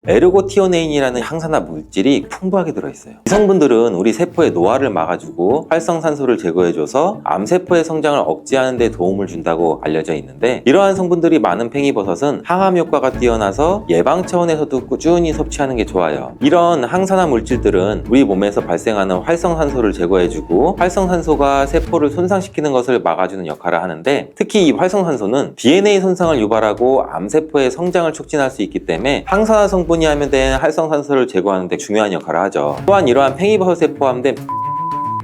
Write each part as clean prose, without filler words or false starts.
에르고티오네인이라는 항산화 물질이 풍부하게 들어있어요. 이 성분들은 우리 세포의 노화를 막아주고 활성산소를 제거해줘서 암세포의 성장을 억제하는 데 도움을 준다고 알려져 있는데, 이러한 성분들이 많은 팽이버섯은 항암 효과가 뛰어나서 예방 차원에서도 꾸준히 섭취하는 게 좋아요. 이런 항산화 물질들은 우리 몸에서 발생하는 활성산소를 제거해주고 활성산소가 세포를 손상시키는 것을 막아주는 역할을 하는데, 특히 이 활성산소는 DNA 손상을 유발하고 암세포의 성장을 촉진할 수 있기 때문에 항산화 성분이 하면 된 활성산소를 제거하는 데 중요한 역할을 하죠. 또한 이러한 팽이버섯에 포함된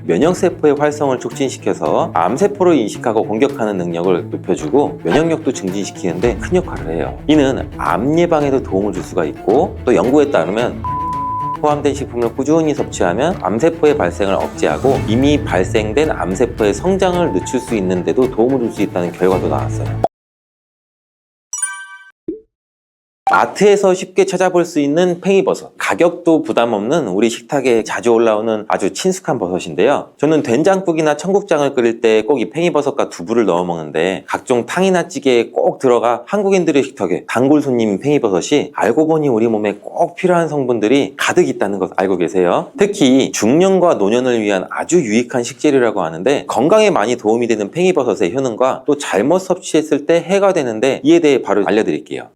면역세포의 활성을 촉진시켜서 암세포를 인식하고 공격하는 능력을 높여주고 면역력도 증진시키는데 큰 역할을 해요. 이는 암 예방에도 도움을 줄 수가 있고, 또 연구에 따르면 포함된 식품을 꾸준히 섭취하면 암세포의 발생을 억제하고 이미 발생된 암세포의 성장을 늦출 수 있는데도 도움을 줄 수 있다는 결과도 나왔어요. 마트에서 쉽게 찾아볼 수 있는 팽이버섯, 가격도 부담 없는 우리 식탁에 자주 올라오는 아주 친숙한 버섯인데요. 저는 된장국이나 청국장을 끓일 때 꼭 이 팽이버섯과 두부를 넣어 먹는데, 각종 탕이나 찌개에 꼭 들어가 한국인들의 식탁에 단골 손님인 팽이버섯이 알고 보니 우리 몸에 꼭 필요한 성분들이 가득 있다는 것 알고 계세요? 특히 중년과 노년을 위한 아주 유익한 식재료라고 하는데, 건강에 많이 도움이 되는 팽이버섯의 효능과 또 잘못 섭취했을 때 해가 되는데, 이에 대해 바로 알려드릴게요.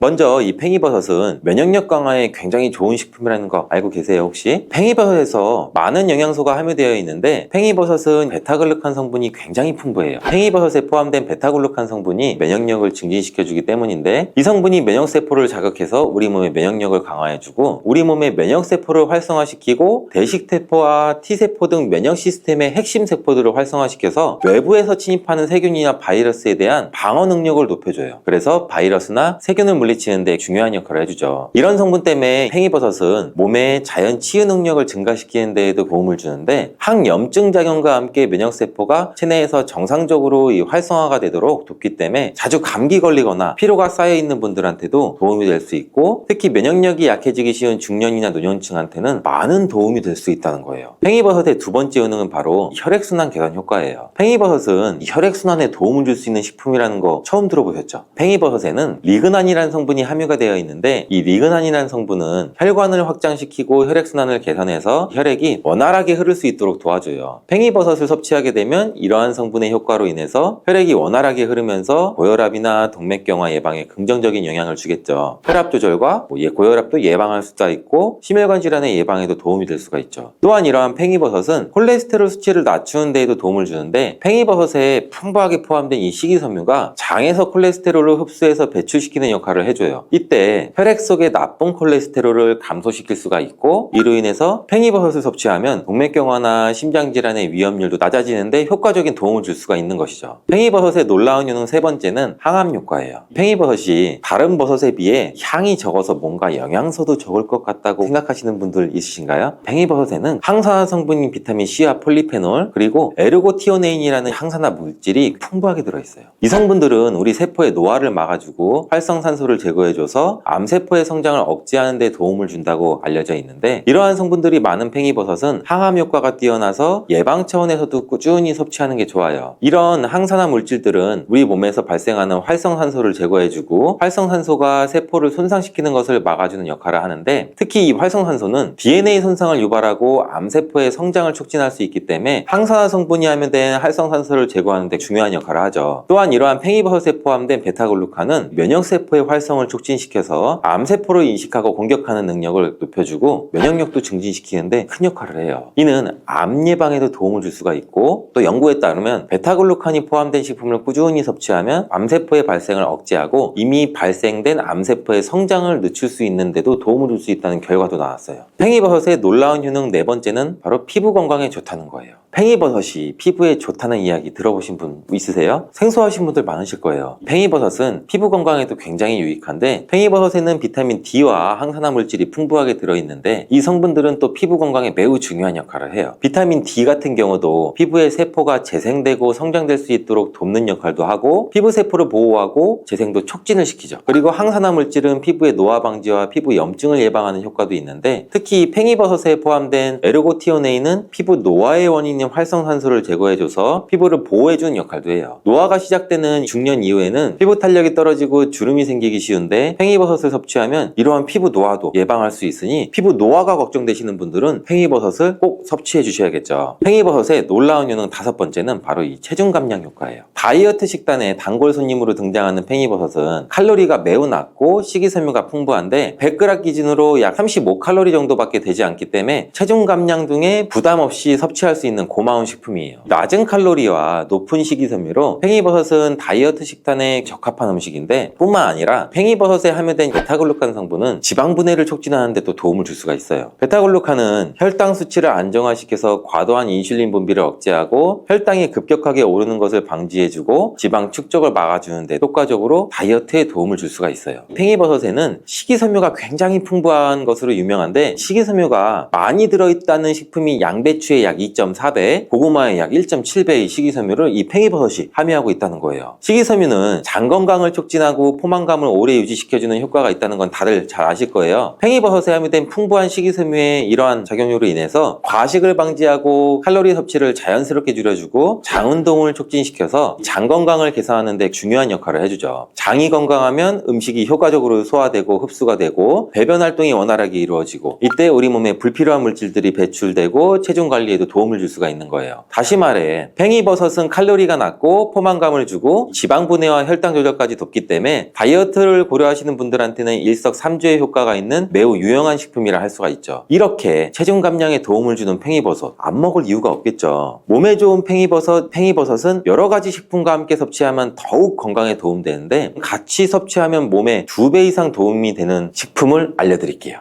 먼저 이 팽이버섯은 면역력 강화에 굉장히 좋은 식품이라는 거 알고 계세요 혹시? 팽이버섯에서 많은 영양소가 함유되어 있는데, 팽이버섯은 베타글루칸 성분이 굉장히 풍부해요. 팽이버섯에 포함된 베타글루칸 성분이 면역력을 증진시켜주기 때문인데, 이 성분이 면역세포를 자극해서 우리 몸의 면역력을 강화해주고 우리 몸의 면역세포를 활성화시키고 대식세포와 T세포 등 면역 시스템의 핵심 세포들을 활성화시켜서 외부에서 침입하는 세균이나 바이러스에 대한 방어 능력을 높여줘요. 그래서 바이러스나 세균을 물리치는 데 중요한 역할을 해주죠. 이런 성분 때문에 팽이버섯은 몸의 자연 치유 능력을 증가시키는 데에도 도움을 주는데, 항염증 작용과 함께 면역세포가 체내에서 정상적으로 활성화가 되도록 돕기 때문에 자주 감기 걸리거나 피로가 쌓여있는 분들한테도 도움이 될 수 있고, 특히 면역력이 약해지기 쉬운 중년이나 노년층한테는 많은 도움이 될 수 있다는 거예요. 팽이버섯의 두 번째 효능은 바로 혈액순환 개선 효과예요. 팽이버섯은 혈액순환에 도움을 줄 수 있는 식품이라는 거 처음 들어보셨죠? 팽이버섯에는 리그난이라는 성분이 함유가 되어 있는데, 이 리그난이라는 성분은 혈관을 확장시키고 혈액순환을 개선해서 혈액이 원활하게 흐를 수 있도록 도와줘요. 팽이버섯을 섭취하게 되면 이러한 성분의 효과로 인해서 혈액이 원활하게 흐르면서 고혈압이나 동맥경화 예방에 긍정적인 영향을 주겠죠. 혈압 조절과 고혈압도 예방할 수가 있고 심혈관 질환의 예방에도 도움이 될 수가 있죠. 또한 이러한 팽이버섯은 콜레스테롤 수치를 낮추는 데에도 도움을 주는데, 팽이버섯에 풍부하게 포함된 이 식이섬유가 장에서 콜레스테롤을 흡수해서 배출시키는 역할을 해줘요. 이때 혈액 속의 나쁜 콜레스테롤을 감소시킬 수가 있고, 이로 인해서 팽이버섯을 섭취하면 동맥경화나 심장질환의 위험률도 낮아지는데 효과적인 도움을 줄 수가 있는 것이죠. 팽이버섯의 놀라운 효능 세 번째는 항암 효과예요. 팽이버섯이 다른 버섯에 비해 향이 적어서 뭔가 영양소도 적을 것 같다고 생각하시는 분들 있으신가요? 팽이버섯에는 항산화 성분인 비타민 C와 폴리페놀, 그리고 에르고티오네인이라는 항산화 물질이 풍부하게 들어있어요. 이 성분들은 우리 세포의 노화를 막아주고 활성산소를 제거해줘서 암세포의 성장을 억제하는 데 도움을 준다고 알려져 있는데, 이러한 성분들이 많은 팽이버섯은 항암 효과가 뛰어나서 예방 차원에서도 꾸준히 섭취하는 게 좋아요. 이런 항산화 물질들은 우리 몸에서 발생하는 활성산소를 제거해주고 활성산소가 세포를 손상시키는 것을 막아주는 역할을 하는데, 특히 이 활성산소는 DNA 손상을 유발하고 암세포의 성장을 촉진할 수 있기 때문에 항산화 성분이 함유된 활성산소를 제거하는 데 중요한 역할을 하죠. 또한 이러한 팽이버섯에 포함된 베타글루칸은 면역세포의 활성을 촉진시켜서 암세포를 인식하고 공격하는 능력을 높여주고 면역력도 증진시키는데 큰 역할을 해요. 이는 암 예방에도 도움을 줄 수가 있고, 또 연구에 따르면 베타글루칸이 포함된 식품을 꾸준히 섭취하면 암세포의 발생을 억제하고 이미 발생된 암세포의 성장을 늦출 수 있는데도 도움을 줄 수 있다는 결과도 나왔어요. 팽이버섯의 놀라운 효능 네 번째는 바로 피부 건강에 좋다는 거예요. 팽이버섯이 피부에 좋다는 이야기 들어보신 분 있으세요? 생소하신 분들 많으실 거예요. 팽이버섯은 피부 건강에도 굉장히 유익한데, 팽이버섯에는 비타민 D와 항산화 물질이 풍부하게 들어있는데, 이 성분들은 또 피부 건강에 매우 중요한 역할을 해요. 비타민 D 같은 경우도 피부의 세포가 재생되고 성장될 수 있도록 돕는 역할도 하고, 피부 세포를 보호하고 재생도 촉진을 시키죠. 그리고 항산화 물질은 피부의 노화 방지와 피부 염증을 예방하는 효과도 있는데, 특히 팽이버섯에 포함된 에르고티오네인은 피부 노화의 원인인 활성산소를 제거해줘서 피부를 보호해주는 역할도 해요. 노화가 시작되는 중년 이후에는 피부 탄력이 떨어지고 주름이 생기기 쉬운데 팽이버섯을 섭취하면 이러한 피부 노화도 예방할 수 있으니 피부 노화가 걱정되시는 분들은 팽이버섯을 꼭 섭취해 주셔야겠죠. 팽이버섯의 놀라운 효능 5번째는 바로 이 체중 감량 효과예요. 다이어트 식단에 단골 손님으로 등장하는 팽이버섯은 칼로리가 매우 낮고 식이섬유가 풍부한데 100g 기준으로 약 35칼로리 정도밖에 되지 않기 때문에 체중 감량 등에 부담 없이 섭취할 수 있는 고마운 식품이에요. 낮은 칼로리와 높은 식이섬유로 팽이버섯은 다이어트 식단에 적합한 음식인데 뿐만 아니라 팽이버섯에 함유된 베타글루칸 성분은 지방 분해를 촉진하는 데 또 도움을 줄 수가 있어요. 베타글루칸은 혈당 수치를 안정화시켜서 과도한 인슐린 분비를 억제하고 혈당이 급격하게 오르는 것을 방지해주고 지방 축적을 막아주는 데 효과적으로 다이어트에 도움을 줄 수가 있어요. 팽이버섯에는 식이섬유가 굉장히 풍부한 것으로 유명한데 식이섬유가 많이 들어있다는 식품이 양배추의 약 2.4배, 고구마의 약 1.7배의 식이섬유를 이 팽이버섯이 함유하고 있다는 거예요. 식이섬유는 장 건강을 촉진하고 포만감을 오래 유지시켜주는 효과가 있다는 건 다들 잘 아실 거예요. 팽이버섯에 함유된 풍부한 식이섬유의 이러한 작용으로 인해서 과식을 방지하고 칼로리 섭취를 자연스럽게 줄여주고 장 운동을 촉진시켜서 장 건강을 개선하는 데 중요한 역할을 해주죠. 장이 건강하면 음식이 효과적으로 소화되고 흡수가 되고 배변 활동이 원활하게 이루어지고 이때 우리 몸에 불필요한 물질들이 배출되고 체중 관리에도 도움을 줄 수가 있는 거예요. 다시 말해 팽이버섯은 칼로리가 낮고 포만감을 주고 지방 분해와 혈당 조절까지 돕기 때문에 다이어트를 고려하시는 분들한테는 일석삼조의 효과가 있는 매우 유용한 식품이라 할 수가 있죠. 이렇게 체중 감량에 도움을 주는 팽이버섯 안 먹을 이유가 없겠죠. 몸에 좋은 팽이버섯은 여러 가지 식품과 함께 섭취하면 더욱 건강에 도움되는데 같이 섭취하면 몸에 2배 이상 도움이 되는 식품을 알려드릴게요.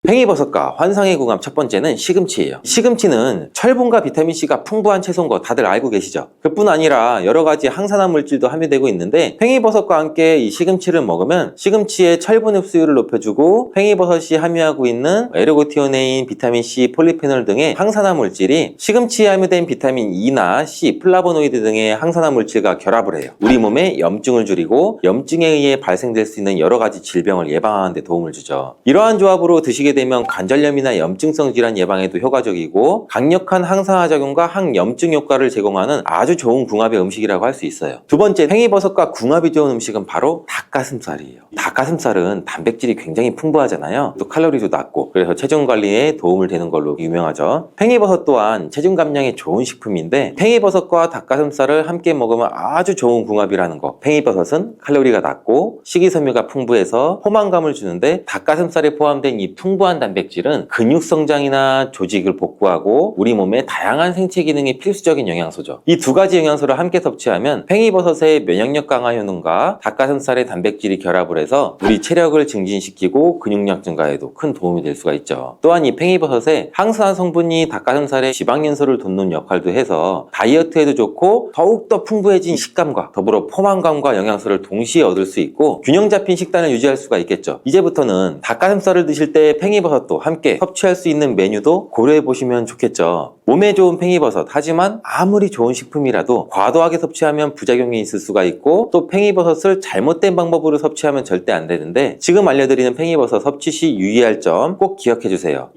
팽이버섯과 환상의 궁합 첫 번째는 시금치예요. 시금치는 철분과 비타민C가 풍부한 채소인 거 다들 알고 계시죠? 그뿐 아니라 여러 가지 항산화 물질도 함유되고 있는데 팽이버섯과 함께 이 시금치를 먹으면 시금치의 철분 흡수율을 높여주고 팽이버섯이 함유하고 있는 에르고티오네인, 비타민C, 폴리페놀 등의 항산화 물질이 시금치에 함유된 비타민 E나 C, 플라보노이드 등의 항산화 물질과 결합을 해요. 우리 몸에 염증을 줄이고 염증에 의해 발생될 수 있는 여러 가지 질병을 예방하는 데 도움을 주죠. 이러한 조합으로 드시게 되면 관절염이나 염증성 질환 예방에도 효과적이고 강력한 항산화 작용과 항염증 효과를 제공하는 아주 좋은 궁합의 음식이라고 할 수 있어요. 두 번째, 팽이버섯과 궁합이 좋은 음식은 바로 닭가슴살이에요. 닭가슴살은 단백질이 굉장히 풍부하잖아요. 또 칼로리도 낮고 그래서 체중 관리에 도움을 되는 걸로 유명하죠. 팽이버섯 또한 체중 감량에 좋은 식품인데 팽이버섯과 닭가슴살을 함께 먹으면 아주 좋은 궁합이라는 거. 팽이버섯은 칼로리가 낮고 식이섬유가 풍부해서 포만감을 주는데 닭가슴살에 포함된 이 풍부한 단백질은 근육 성장이나 조직을 복구하고 우리 몸의 다양한 생체 기능에 필수적인 영양소죠. 이 두 가지 영양소를 함께 섭취하면 팽이버섯의 면역력 강화 효능과 닭가슴살의 단백질이 결합을 해서 우리 체력을 증진시키고 근육량 증가에도 큰 도움이 될 수가 있죠. 또한 이 팽이버섯의 항산화 성분이 닭가슴살의 지방 연소를 돕는 역할도 해서 다이어트에도 좋고 더욱더 풍부해진 식감과 더불어 포만감과 영양소를 동시에 얻을 수 있고 균형 잡힌 식단을 유지할 수가 있겠죠. 이제부터는 닭가슴살을 드실 때 팽이버섯도 함께 섭취할 수 있는 메뉴도 고려해 보시면 좋겠죠. 몸에 좋은 팽이버섯, 하지만 아무리 좋은 식품이라도 과도하게 섭취하면 부작용이 있을 수가 있고 또 팽이버섯을 잘못된 방법으로 섭취하면 절대 안 되는데 지금 알려드리는 팽이버섯 섭취 시 유의할 점 꼭 기억해 주세요.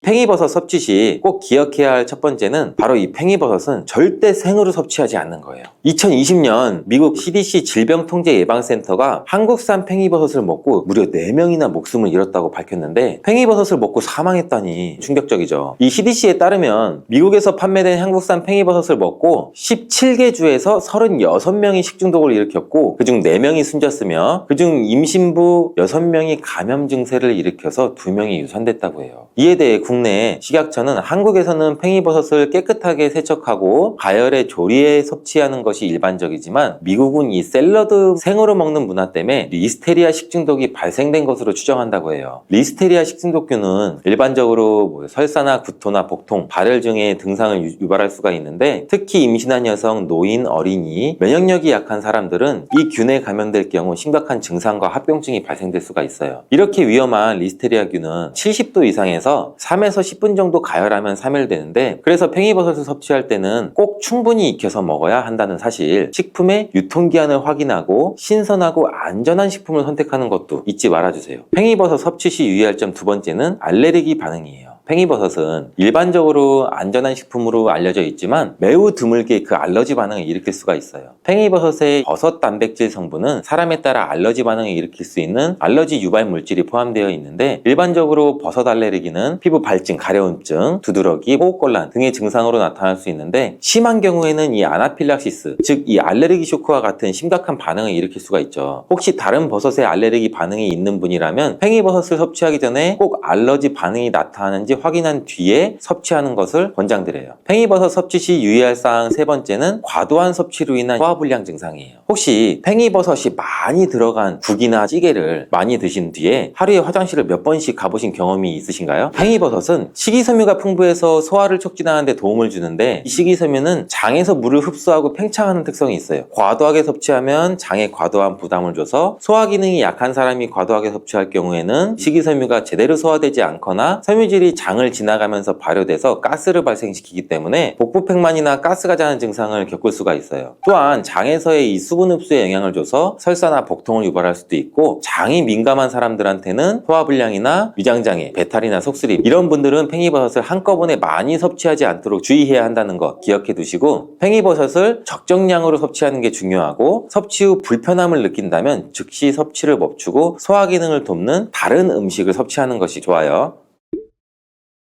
팽이버섯 섭취 시 꼭 기억해야 할 첫 번째는 바로 이 팽이버섯은 절대 생으로 섭취하지 않는 거예요. 2020년 미국 CDC 질병통제예방센터가 한국산 팽이버섯을 먹고 무려 4명이나 목숨을 잃었다고 밝혔는데 팽이버섯을 먹고 사망했다니 충격적이죠. 이 CDC에 따르면 미국에서 판매된 한국산 팽이버섯을 먹고 17개 주에서 36명이 식중독을 일으켰고 그중 4명이 숨졌으며 그중 임신부 6명이 감염 증세를 일으켜서 2명이 유산됐다고 해요. 이에 대해 국내 식약처는 한국에서는 팽이버섯을 깨끗하게 세척하고 가열에 조리해 섭취하는 것이 일반적이지만 미국은 이 샐러드 생으로 먹는 문화 때문에 리스테리아 식중독이 발생된 것으로 추정한다고 해요. 리스테리아 식중독균은 일반적으로 설사나 구토나 복통, 발열 등의 증상을 유발할 수가 있는데 특히 임신한 여성, 노인, 어린이, 면역력이 약한 사람들은 이 균에 감염될 경우 심각한 증상과 합병증이 발생될 수가 있어요. 이렇게 위험한 리스테리아균은 70도 이상에서 3에서 10분 정도 가열하면 사멸되는데 그래서 팽이버섯을 섭취할 때는 꼭 충분히 익혀서 먹어야 한다는 사실, 식품의 유통기한을 확인하고 신선하고 안전한 식품을 선택하는 것도 잊지 말아주세요. 팽이버섯 섭취 시 유의할 점 두 번째는 알레르기 반응이에요. 팽이버섯은 일반적으로 안전한 식품으로 알려져 있지만 매우 드물게 그 알러지 반응을 일으킬 수가 있어요. 팽이버섯의 버섯 단백질 성분은 사람에 따라 알러지 반응을 일으킬 수 있는 알러지 유발 물질이 포함되어 있는데, 일반적으로 버섯 알레르기는 피부 발진, 가려움증, 두드러기, 호흡곤란 등의 증상으로 나타날 수 있는데, 심한 경우에는 이 아나필락시스, 즉 이 알레르기 쇼크와 같은 심각한 반응을 일으킬 수가 있죠. 혹시 다른 버섯에 알레르기 반응이 있는 분이라면 팽이버섯을 섭취하기 전에 꼭 알러지 반응이 나타나는지 확인한 뒤에 섭취하는 것을 권장드려요. 팽이버섯 섭취 시 유의할 사항 세 번째는 과도한 섭취로 인한 소화불량 증상이에요. 혹시 팽이버섯이 많이 들어간 국이나 찌개를 많이 드신 뒤에 하루에 화장실을 몇 번씩 가보신 경험이 있으신가요? 팽이버섯은 식이섬유가 풍부해서 소화를 촉진하는 데 도움을 주는데, 이 식이섬유는 장에서 물을 흡수하고 팽창하는 특성이 있어요. 과도하게 섭취하면 장에 과도한 부담을 줘서 소화 기능이 약한 사람이 과도하게 섭취할 경우에는 식이섬유가 제대로 소화되지 않거나 섬유질이 장을 지나가면서 발효돼서 가스를 발생시키기 때문에 복부팽만이나 가스가 자는 증상을 겪을 수가 있어요. 또한 장에서의 이 수분 흡수에 영향을 줘서 설사나 복통을 유발할 수도 있고, 장이 민감한 사람들한테는 소화불량이나 위장장애, 배탈이나 속쓰림, 이런 분들은 팽이버섯을 한꺼번에 많이 섭취하지 않도록 주의해야 한다는 거 기억해 두시고, 팽이버섯을 적정량으로 섭취하는 게 중요하고, 섭취 후 불편함을 느낀다면 즉시 섭취를 멈추고 소화 기능을 돕는 다른 음식을 섭취하는 것이 좋아요.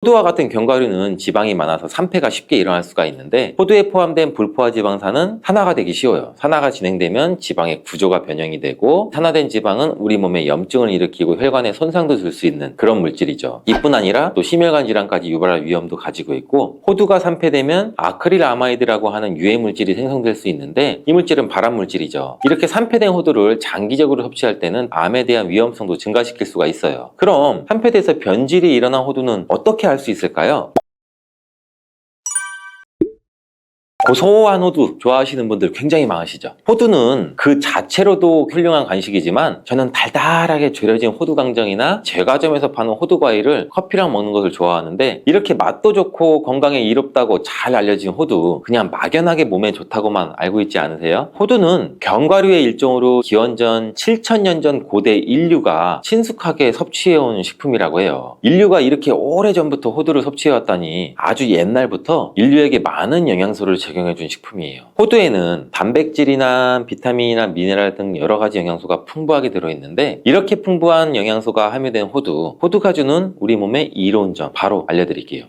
호두와 같은 견과류는 지방이 많아서 산패가 쉽게 일어날 수가 있는데, 호두에 포함된 불포화 지방산은 산화가 되기 쉬워요. 산화가 진행되면 지방의 구조가 변형이 되고, 산화된 지방은 우리 몸에 염증을 일으키고 혈관에 손상도 줄 수 있는 그런 물질이죠. 이뿐 아니라 또 심혈관 질환까지 유발할 위험도 가지고 있고, 호두가 산패되면 아크릴아마이드라고 하는 유해 물질이 생성될 수 있는데, 이 물질은 발암 물질이죠. 이렇게 산패된 호두를 장기적으로 섭취할 때는 암에 대한 위험성도 증가시킬 수가 있어요. 그럼 산패돼서 변질이 일어난 호두는 어떻게 할 수 있을까요? 고소한 호두 좋아하시는 분들 굉장히 많으시죠. 호두는 그 자체로도 훌륭한 간식이지만, 저는 달달하게 졸여진 호두강정이나 제과점에서 파는 호두과일을 커피랑 먹는 것을 좋아하는데, 이렇게 맛도 좋고 건강에 이롭다고 잘 알려진 호두, 그냥 막연하게 몸에 좋다고만 알고 있지 않으세요? 호두는 견과류의 일종으로 기원전 7000년 전 고대 인류가 친숙하게 섭취해온 식품이라고 해요. 인류가 이렇게 오래전부터 호두를 섭취해왔다니, 아주 옛날부터 인류에게 많은 영양소를 적용해준 식품이에요. 호두에는 단백질이나 비타민이나 미네랄 등 여러 가지 영양소가 풍부하게 들어있는데, 이렇게 풍부한 영양소가 함유된 호두가 주는 우리 몸에 이로운 점 바로 알려드릴게요.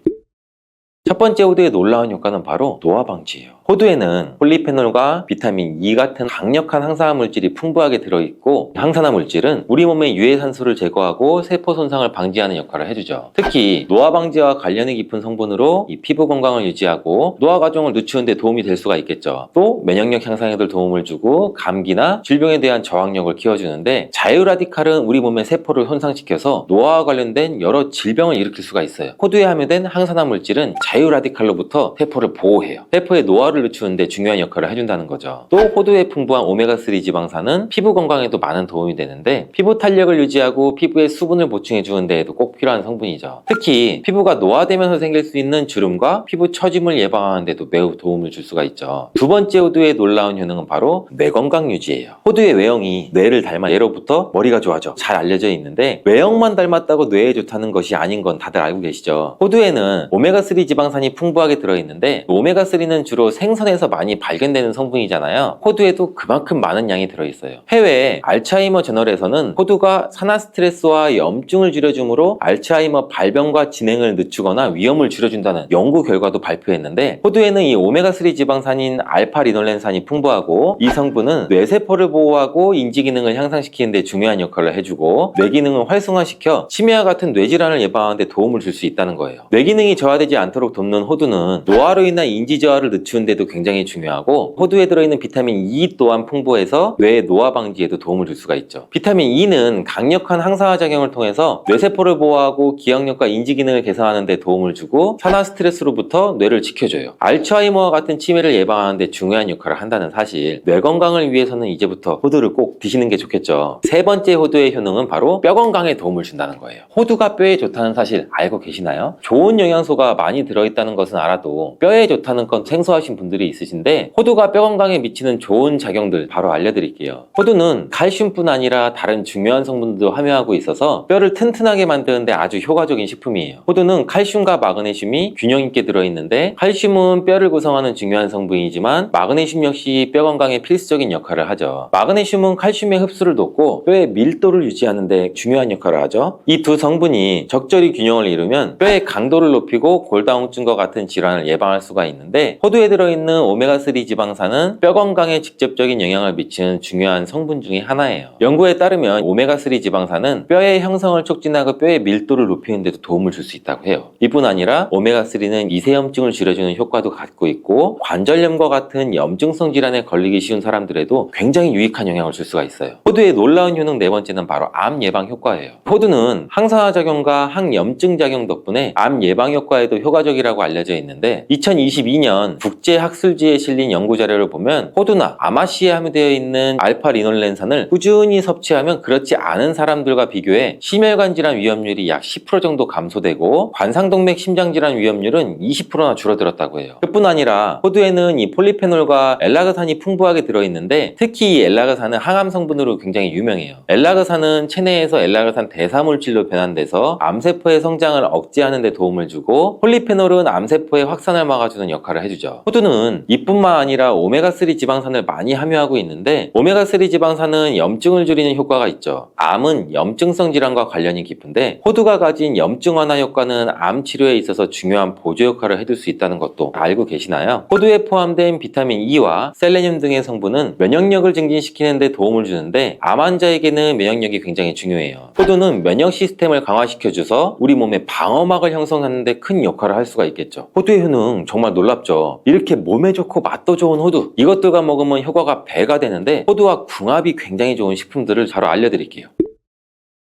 첫 번째 호두의 놀라운 효과는 바로 노화 방지예요. 호두에는 폴리페놀과 비타민 E 같은 강력한 항산화 물질이 풍부하게 들어있고, 항산화 물질은 우리 몸의 유해산소를 제거하고 세포 손상을 방지하는 역할을 해주죠. 특히 노화 방지와 관련이 깊은 성분으로 이 피부 건강을 유지하고 노화 과정을 늦추는 데 도움이 될 수가 있겠죠. 또 면역력 향상에도 도움을 주고 감기나 질병에 대한 저항력을 키워주는데, 자유라디칼은 우리 몸의 세포를 손상시켜서 노화와 관련된 여러 질병을 일으킬 수가 있어요. 호두에 함유된 항산화 물질은 자유라디칼로부터 세포를 보호해요. 세포의 노화를 늦추는데 중요한 역할을 해준다는 거죠. 또 호두에 풍부한 오메가3 지방산은 피부 건강에도 많은 도움이 되는데, 피부 탄력을 유지하고 피부에 수분을 보충해 주는 데에도 꼭 필요한 성분이죠. 특히 피부가 노화되면서 생길 수 있는 주름과 피부 처짐을 예방하는 데도 매우 도움을 줄 수가 있죠. 두 번째 호두의 놀라운 효능은 바로 뇌 건강 유지예요. 호두의 외형이 뇌를 닮아 예로부터 머리가 좋아져 잘 알려져 있는데, 외형만 닮았다고 뇌에 좋다는 것이 아닌 건 다들 알고 계시죠. 호두에는 오메가3 지방산이 풍부하게 들어있는데, 오메가3는 주로 생선에서 많이 발견되는 성분이잖아요. 호두에도 그만큼 많은 양이 들어있어요. 해외 알츠하이머 저널에서는 호두가 산화 스트레스와 염증을 줄여주므로 알츠하이머 발병과 진행을 늦추거나 위험을 줄여준다는 연구 결과도 발표했는데, 호두에는 이 오메가3 지방산인 알파리놀렌산이 풍부하고, 이 성분은 뇌세포를 보호하고 인지 기능을 향상시키는 데 중요한 역할을 해주고, 뇌 기능을 활성화시켜 치매와 같은 뇌질환을 예방하는 데 도움을 줄 수 있다는 거예요. 뇌 기능이 저하되지 않도록 돕는 호두는 노화로 인한 인지 저하를 늦추는 데도 굉장히 중요하고, 호두에 들어있는 비타민 E 또한 풍부해서 뇌의 노화 방지에도 도움을 줄 수가 있죠. 비타민 E는 강력한 항산화 작용을 통해서 뇌세포를 보호하고 기억력과 인지 기능을 개선하는 데 도움을 주고, 산화 스트레스로부터 뇌를 지켜줘요. 알츠하이머와 같은 치매를 예방하는 데 중요한 역할을 한다는 사실, 뇌 건강을 위해서는 이제부터 호두를 꼭 드시는 게 좋겠죠. 세 번째 호두의 효능은 바로 뼈 건강에 도움을 준다는 거예요. 호두가 뼈에 좋다는 사실 알고 계시나요? 좋은 영양소가 많이 들어있다는 것은 알아도 뼈에 좋다는 건 생소하신 분들 분들이 있으신데 호두가 뼈 건강에 미치는 좋은 작용들 바로 알려드릴게요. 호두는 칼슘뿐 아니라 다른 중요한 성분들도 함유하고 있어서 뼈를 튼튼하게 만드는데 아주 효과적인 식품이에요. 호두는 칼슘과 마그네슘이 균형 있게 들어있는데 칼슘은 뼈를 구성하는 중요한 성분이지만 마그네슘 역시 뼈 건강에 필수적인 역할을 하죠. 마그네슘은 칼슘의 흡수를 돕고 뼈의 밀도를 유지하는 데 중요한 역할을 하죠. 이 두 성분이 적절히 균형을 이루면 뼈의 강도를 높이고 골다공증과 같은 질환을 예방할 수가 있는데 호두에 들어있는 오메가3 지방산은 뼈 건강에 직접적인 영향을 미치는 중요한 성분 중에 하나예요. 연구에 따르면 오메가3 지방산은 뼈의 형성을 촉진하고 뼈의 밀도를 높이는 데도 도움을 줄 수 있다고 해요. 이뿐 아니라 오메가3는 이세염증을 줄여주는 효과도 갖고 있고 관절염과 같은 염증성 질환에 걸리기 쉬운 사람들에도 굉장히 유익한 영향을 줄 수가 있어요. 호두의 놀라운 효능 네 번째는 바로 암 예방 효과예요. 호두는 항산화 작용과 항염증 작용 덕분에 암 예방 효과에도 효과적이라고 알려져 있는데 2022년 국제학술지에 실린 연구 자료를 보면 호두나 아마씨에 함유되어 있는 알파리놀렌산을 꾸준히 섭취하면 그렇지 않은 사람들과 비교해 심혈관 질환 위험률이 약 10% 정도 감소되고 관상동맥 심장질환 위험률은 20%나 줄어들었다고 해요. 그뿐 아니라 호두에는 이 폴리페놀과 엘라그산이 풍부하게 들어있는데 특히 이 엘라그산은 항암 성분으로 굉장히 유명해요. 엘라그산은 체내에서 엘라그산 대사물질로 변환돼서 암세포의 성장을 억제하는 데 도움을 주고 폴리페놀은 암세포의 확산을 막아주는 역할을 해주죠. 호두는 이뿐만 아니라 오메가3 지방산을 많이 함유하고 있는데 오메가3 지방산은 염증을 줄이는 효과가 있죠. 암은 염증성 질환과 관련이 깊은데 호두가 가진 염증 완화 효과는 암 치료에 있어서 중요한 보조 역할을 해줄 수 있다는 것도 알고 계시나요? 호두에 포함된 비타민 E와 셀레늄 등의 성분은 면역력을 증진시키는 데 도움을 주는데 암 환자에게는 면역력이 굉장히 중요해요. 호두는 면역 시스템을 강화시켜줘서 우리 몸의 방어막을 형성하는 데 큰 역할을 할 수가 있겠죠. 호두의 효능 정말 놀랍죠. 이렇게 몸에 좋고 맛도 좋은 호두, 이것들과 먹으면 효과가 배가 되는데 호두와 궁합이 굉장히 좋은 식품들을 바로 알려드릴게요.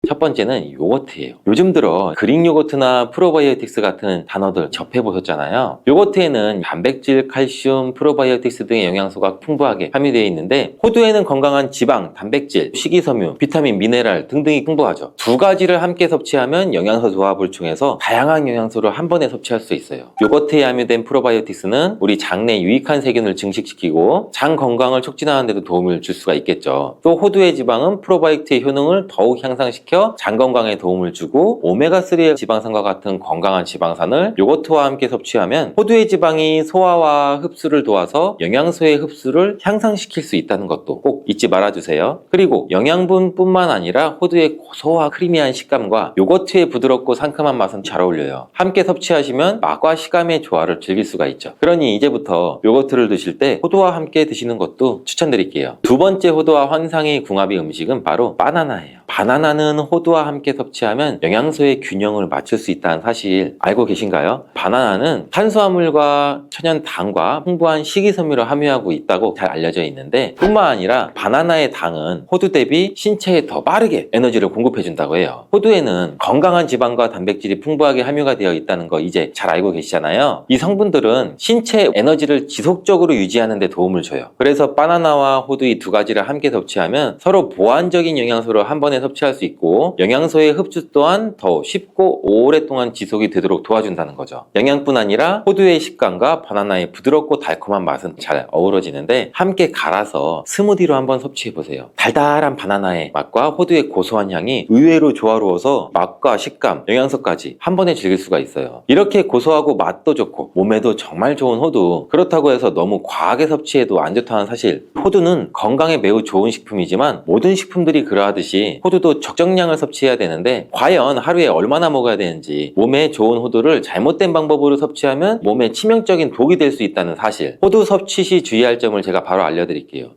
첫 번째는 요거트예요. 요즘 들어 그릭 요거트나 프로바이오틱스 같은 단어들 접해보셨잖아요. 요거트에는 단백질, 칼슘, 프로바이오틱스 등의 영양소가 풍부하게 함유되어 있는데 호두에는 건강한 지방, 단백질, 식이섬유, 비타민, 미네랄 등등이 풍부하죠. 두 가지를 함께 섭취하면 영양소 조합을 통해서 다양한 영양소를 한 번에 섭취할 수 있어요. 요거트에 함유된 프로바이오틱스는 우리 장 내 유익한 세균을 증식시키고 장 건강을 촉진하는 데도 도움을 줄 수가 있겠죠. 또 호두의 지방은 프로바이오틱스의 효능을 더욱 향상시켜 장 건강에 도움을 주고 오메가3의 지방산과 같은 건강한 지방산을 요거트와 함께 섭취하면 호두의 지방이 소화와 흡수를 도와서 영양소의 흡수를 향상시킬 수 있다는 것도 꼭 잊지 말아주세요. 그리고 영양분뿐만 아니라 호두의 고소와 크리미한 식감과 요거트의 부드럽고 상큼한 맛은 잘 어울려요. 함께 섭취하시면 맛과 식감의 조화를 즐길 수가 있죠. 그러니 이제부터 요거트를 드실 때 호두와 함께 드시는 것도 추천드릴게요. 두 번째 호두와 환상의 궁합의 음식은 바로 바나나예요. 바나나는 호두와 함께 섭취하면 영양소의 균형을 맞출 수 있다는 사실 알고 계신가요? 바나나는 탄수화물과 천연당과 풍부한 식이섬유를 함유하고 있다고 잘 알려져 있는데 뿐만 아니라 바나나의 당은 호두 대비 신체에 더 빠르게 에너지를 공급해준다고 해요. 호두에는 건강한 지방과 단백질이 풍부하게 함유가 되어 있다는 거 이제 잘 알고 계시잖아요. 이 성분들은 신체의 에너지를 지속적으로 유지하는 데 도움을 줘요. 그래서 바나나와 호두 이 두 가지를 함께 섭취하면 서로 보완적인 영양소를 한 번에 섭취할 수 있고 영양소의 흡수 또한 더 쉽고 오랫동안 지속이 되도록 도와준다는 거죠. 영양뿐 아니라 호두의 식감과 바나나의 부드럽고 달콤한 맛은 잘 어우러지는데 함께 갈아서 스무디로 한번 섭취해보세요. 달달한 바나나의 맛과 호두의 고소한 향이 의외로 조화로워서 맛과 식감, 영양소까지 한 번에 즐길 수가 있어요. 이렇게 고소하고 맛도 좋고 몸에도 정말 좋은 호두, 그렇다고 해서 너무 과하게 섭취해도 안 좋다는 사실. 호두는 건강에 매우 좋은 식품이지만 모든 식품들이 그러하듯이 호두도 적정량을 섭취해야 되는데 과연 하루에 얼마나 먹어야 되는지, 몸에 좋은 호두를 잘못된 방법으로 섭취하면 몸에 치명적인 독이 될 수 있다는 사실. 호두 섭취 시 주의할 점을 제가 바로 알려드릴게요.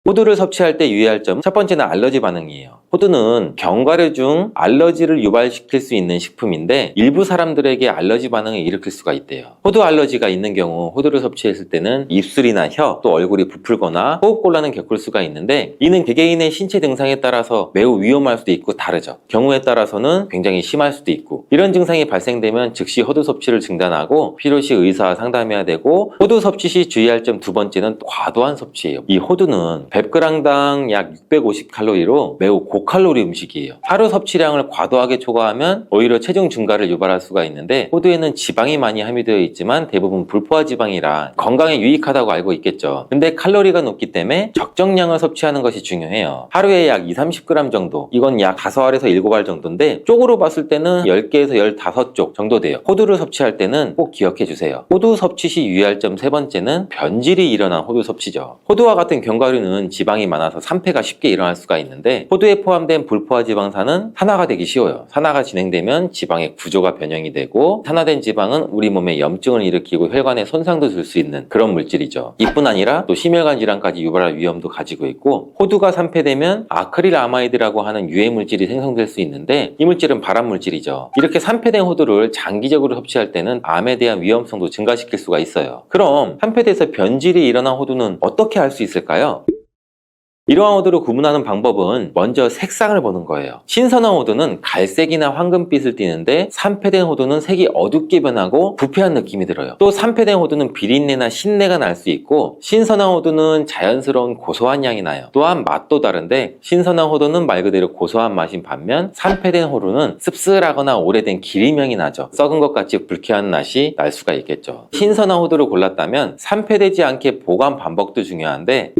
호두를 섭취할 때 유의할 점, 첫 번째는 알러지 반응이에요. 호두는 견과류 중 알러지를 유발시킬 수 있는 식품인데 일부 사람들에게 알러지 반응을 일으킬 수가 있대요. 호두 알러지가 있는 경우 호두를 섭취했을 때는 입술이나 혀, 또 얼굴이 부풀거나 호흡곤란을 겪을 수가 있는데 이는 개개인의 신체 증상에 따라서 매우 위험할 수도 있고 다르죠. 경우에 따라서는 굉장히 심할 수도 있고, 이런 증상이 발생되면 즉시 호두 섭취를 중단하고 필요시 의사와 상담해야 되고, 호두 섭취 시 주의할 점 두 번째는 과도한 섭취예요. 이 호두는 100g당 약 650칼로리로 매우 고칼로리 음식이에요. 하루 섭취량을 과도하게 초과하면 오히려 체중 증가를 유발할 수가 있는데, 호두에는 지방이 많이 함유되어 있지만 대부분 불포화 지방이라 건강에 유익하다고 알고 있겠죠. 근데 칼로리가 높기 때문에 적정량을 섭취하는 것이 중요해요. 하루에 약 2-30g 정도, 이건 약 5알에서 7알 정도인데 쪽으로 봤을 때는 10개에서 15쪽 정도 돼요. 호두를 섭취할 때는 꼭 기억해 주세요. 호두 섭취 시 유의할 점 세 번째는 변질이 일어난 호두 섭취죠. 호두와 같은 견과류는 지방이 많아서 산패가 쉽게 일어날 수가 있는데, 호두에 포함된 불포화 지방산은 산화가 되기 쉬워요. 산화가 진행되면 지방의 구조가 변형이 되고, 산화된 지방은 우리 몸에 염증을 일으키고 혈관에 손상도 줄 수 있는 그런 물질이죠. 이뿐 아니라 또 심혈관 질환까지 유발할 위험도 가지고 있고, 호두가 산패되면 아크릴아마이드라고 하는 유해 물질이 생성될 수 있는데, 이 물질은 발암 물질이죠. 이렇게 산패된 호두를 장기적으로 섭취할 때는 암에 대한 위험성도 증가시킬 수가 있어요. 그럼 산패돼서 변질이 일어난 호두는 어떻게 알 수 있을까요? 이러한 호두를 구분하는 방법은 먼저 색상을 보는 거예요. 신선한 호두는 갈색이나 황금빛을 띠는데, 산패된 호두는 색이 어둡게 변하고 부패한 느낌이 들어요. 또 산패된 호두는 비린내나 신내가 날 수 있고, 신선한 호두는 자연스러운 고소한 향이 나요. 또한 맛도 다른데, 신선한 호두는 말 그대로 고소한 맛인 반면, 산패된 호두는 씁쓸하거나 오래된 기름향이 나죠. 썩은 것 같이 불쾌한 맛이 날 수가 있겠죠. 신선한 호두를 골랐다면 산패되지 않게 보관 방법도 중요한데,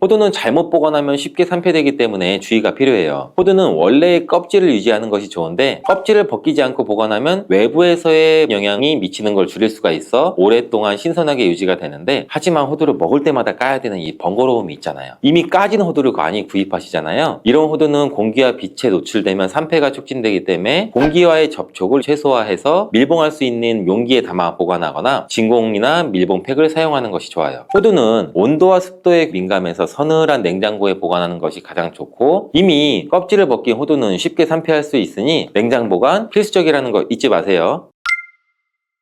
호두는 잘못 보관하면 쉽게 산패되기 때문에 주의가 필요해요. 호두는 원래의 껍질을 유지하는 것이 좋은데, 껍질을 벗기지 않고 보관하면 외부에서의 영향이 미치는 걸 줄일 수가 있어 오랫동안 신선하게 유지가 되는데, 하지만 호두를 먹을 때마다 까야 되는 이 번거로움이 있잖아요. 이미 까진 호두를 많이 구입하시잖아요. 이런 호두는 공기와 빛에 노출되면 산패가 촉진되기 때문에 공기와의 접촉을 최소화해서 밀봉할 수 있는 용기에 담아 보관하거나 진공이나 밀봉팩을 사용하는 것이 좋아요. 호두는 온도와 습도에 민감해서 서늘한 냉장고에 보관하는 것이 가장 좋고, 이미 껍질을 벗긴 호두는 쉽게 산패할 수 있으니 냉장 보관 필수적이라는 거 잊지 마세요.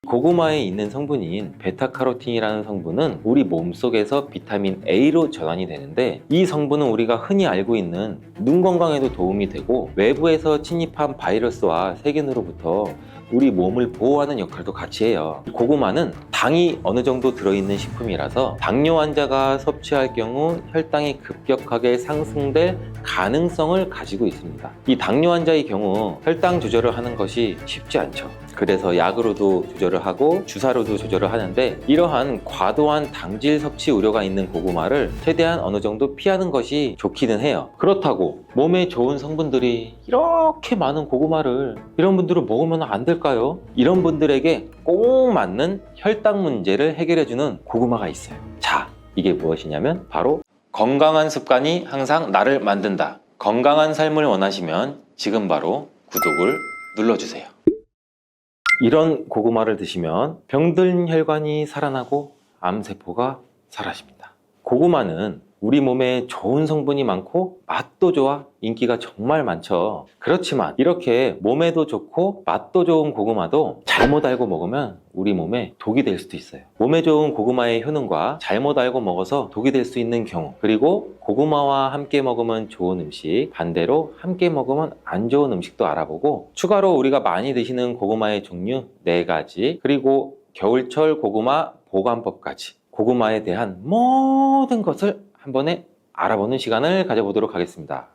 고구마에 있는 성분인 베타카로틴이라는 성분은 우리 몸속에서 비타민 A로 전환이 되는데, 이 성분은 우리가 흔히 알고 있는 눈 건강에도 도움이 되고, 외부에서 침입한 바이러스와 세균으로부터 우리 몸을 보호하는 역할도 같이 해요. 고구마는 당이 어느 정도 들어있는 식품이라서 당뇨 환자가 섭취할 경우 혈당이 급격하게 상승될 가능성을 가지고 있습니다. 이 당뇨 환자의 경우 혈당 조절을 하는 것이 쉽지 않죠. 그래서 약으로도 조절을 하고 주사로도 조절을 하는데, 이러한 과도한 당질 섭취 우려가 있는 고구마를 최대한 어느 정도 피하는 것이 좋기는 해요. 그렇다고 몸에 좋은 성분들이 이렇게 많은 고구마를 이런 분들은 먹으면 안 될까요? 이런 분들에게 꼭 맞는 혈당 문제를 해결해주는 고구마가 있어요. 자, 이게 무엇이냐면 바로 건강한 습관이 항상 나를 만든다. 건강한 삶을 원하시면 지금 바로 구독을 눌러주세요. 이런 고구마를 드시면 병든 혈관이 살아나고 암세포가 사라집니다. 고구마는 우리 몸에 좋은 성분이 많고 맛도 좋아 인기가 정말 많죠. 그렇지만 이렇게 몸에도 좋고 맛도 좋은 고구마도 잘못 알고 먹으면 우리 몸에 독이 될 수도 있어요. 몸에 좋은 고구마의 효능과 잘못 알고 먹어서 독이 될 수 있는 경우, 그리고 고구마와 함께 먹으면 좋은 음식, 반대로 함께 먹으면 안 좋은 음식도 알아보고, 추가로 우리가 많이 드시는 고구마의 종류 4가지, 그리고 겨울철 고구마 보관법까지, 고구마에 대한 모든 것을 한 번에 알아보는 시간을 가져보도록 하겠습니다.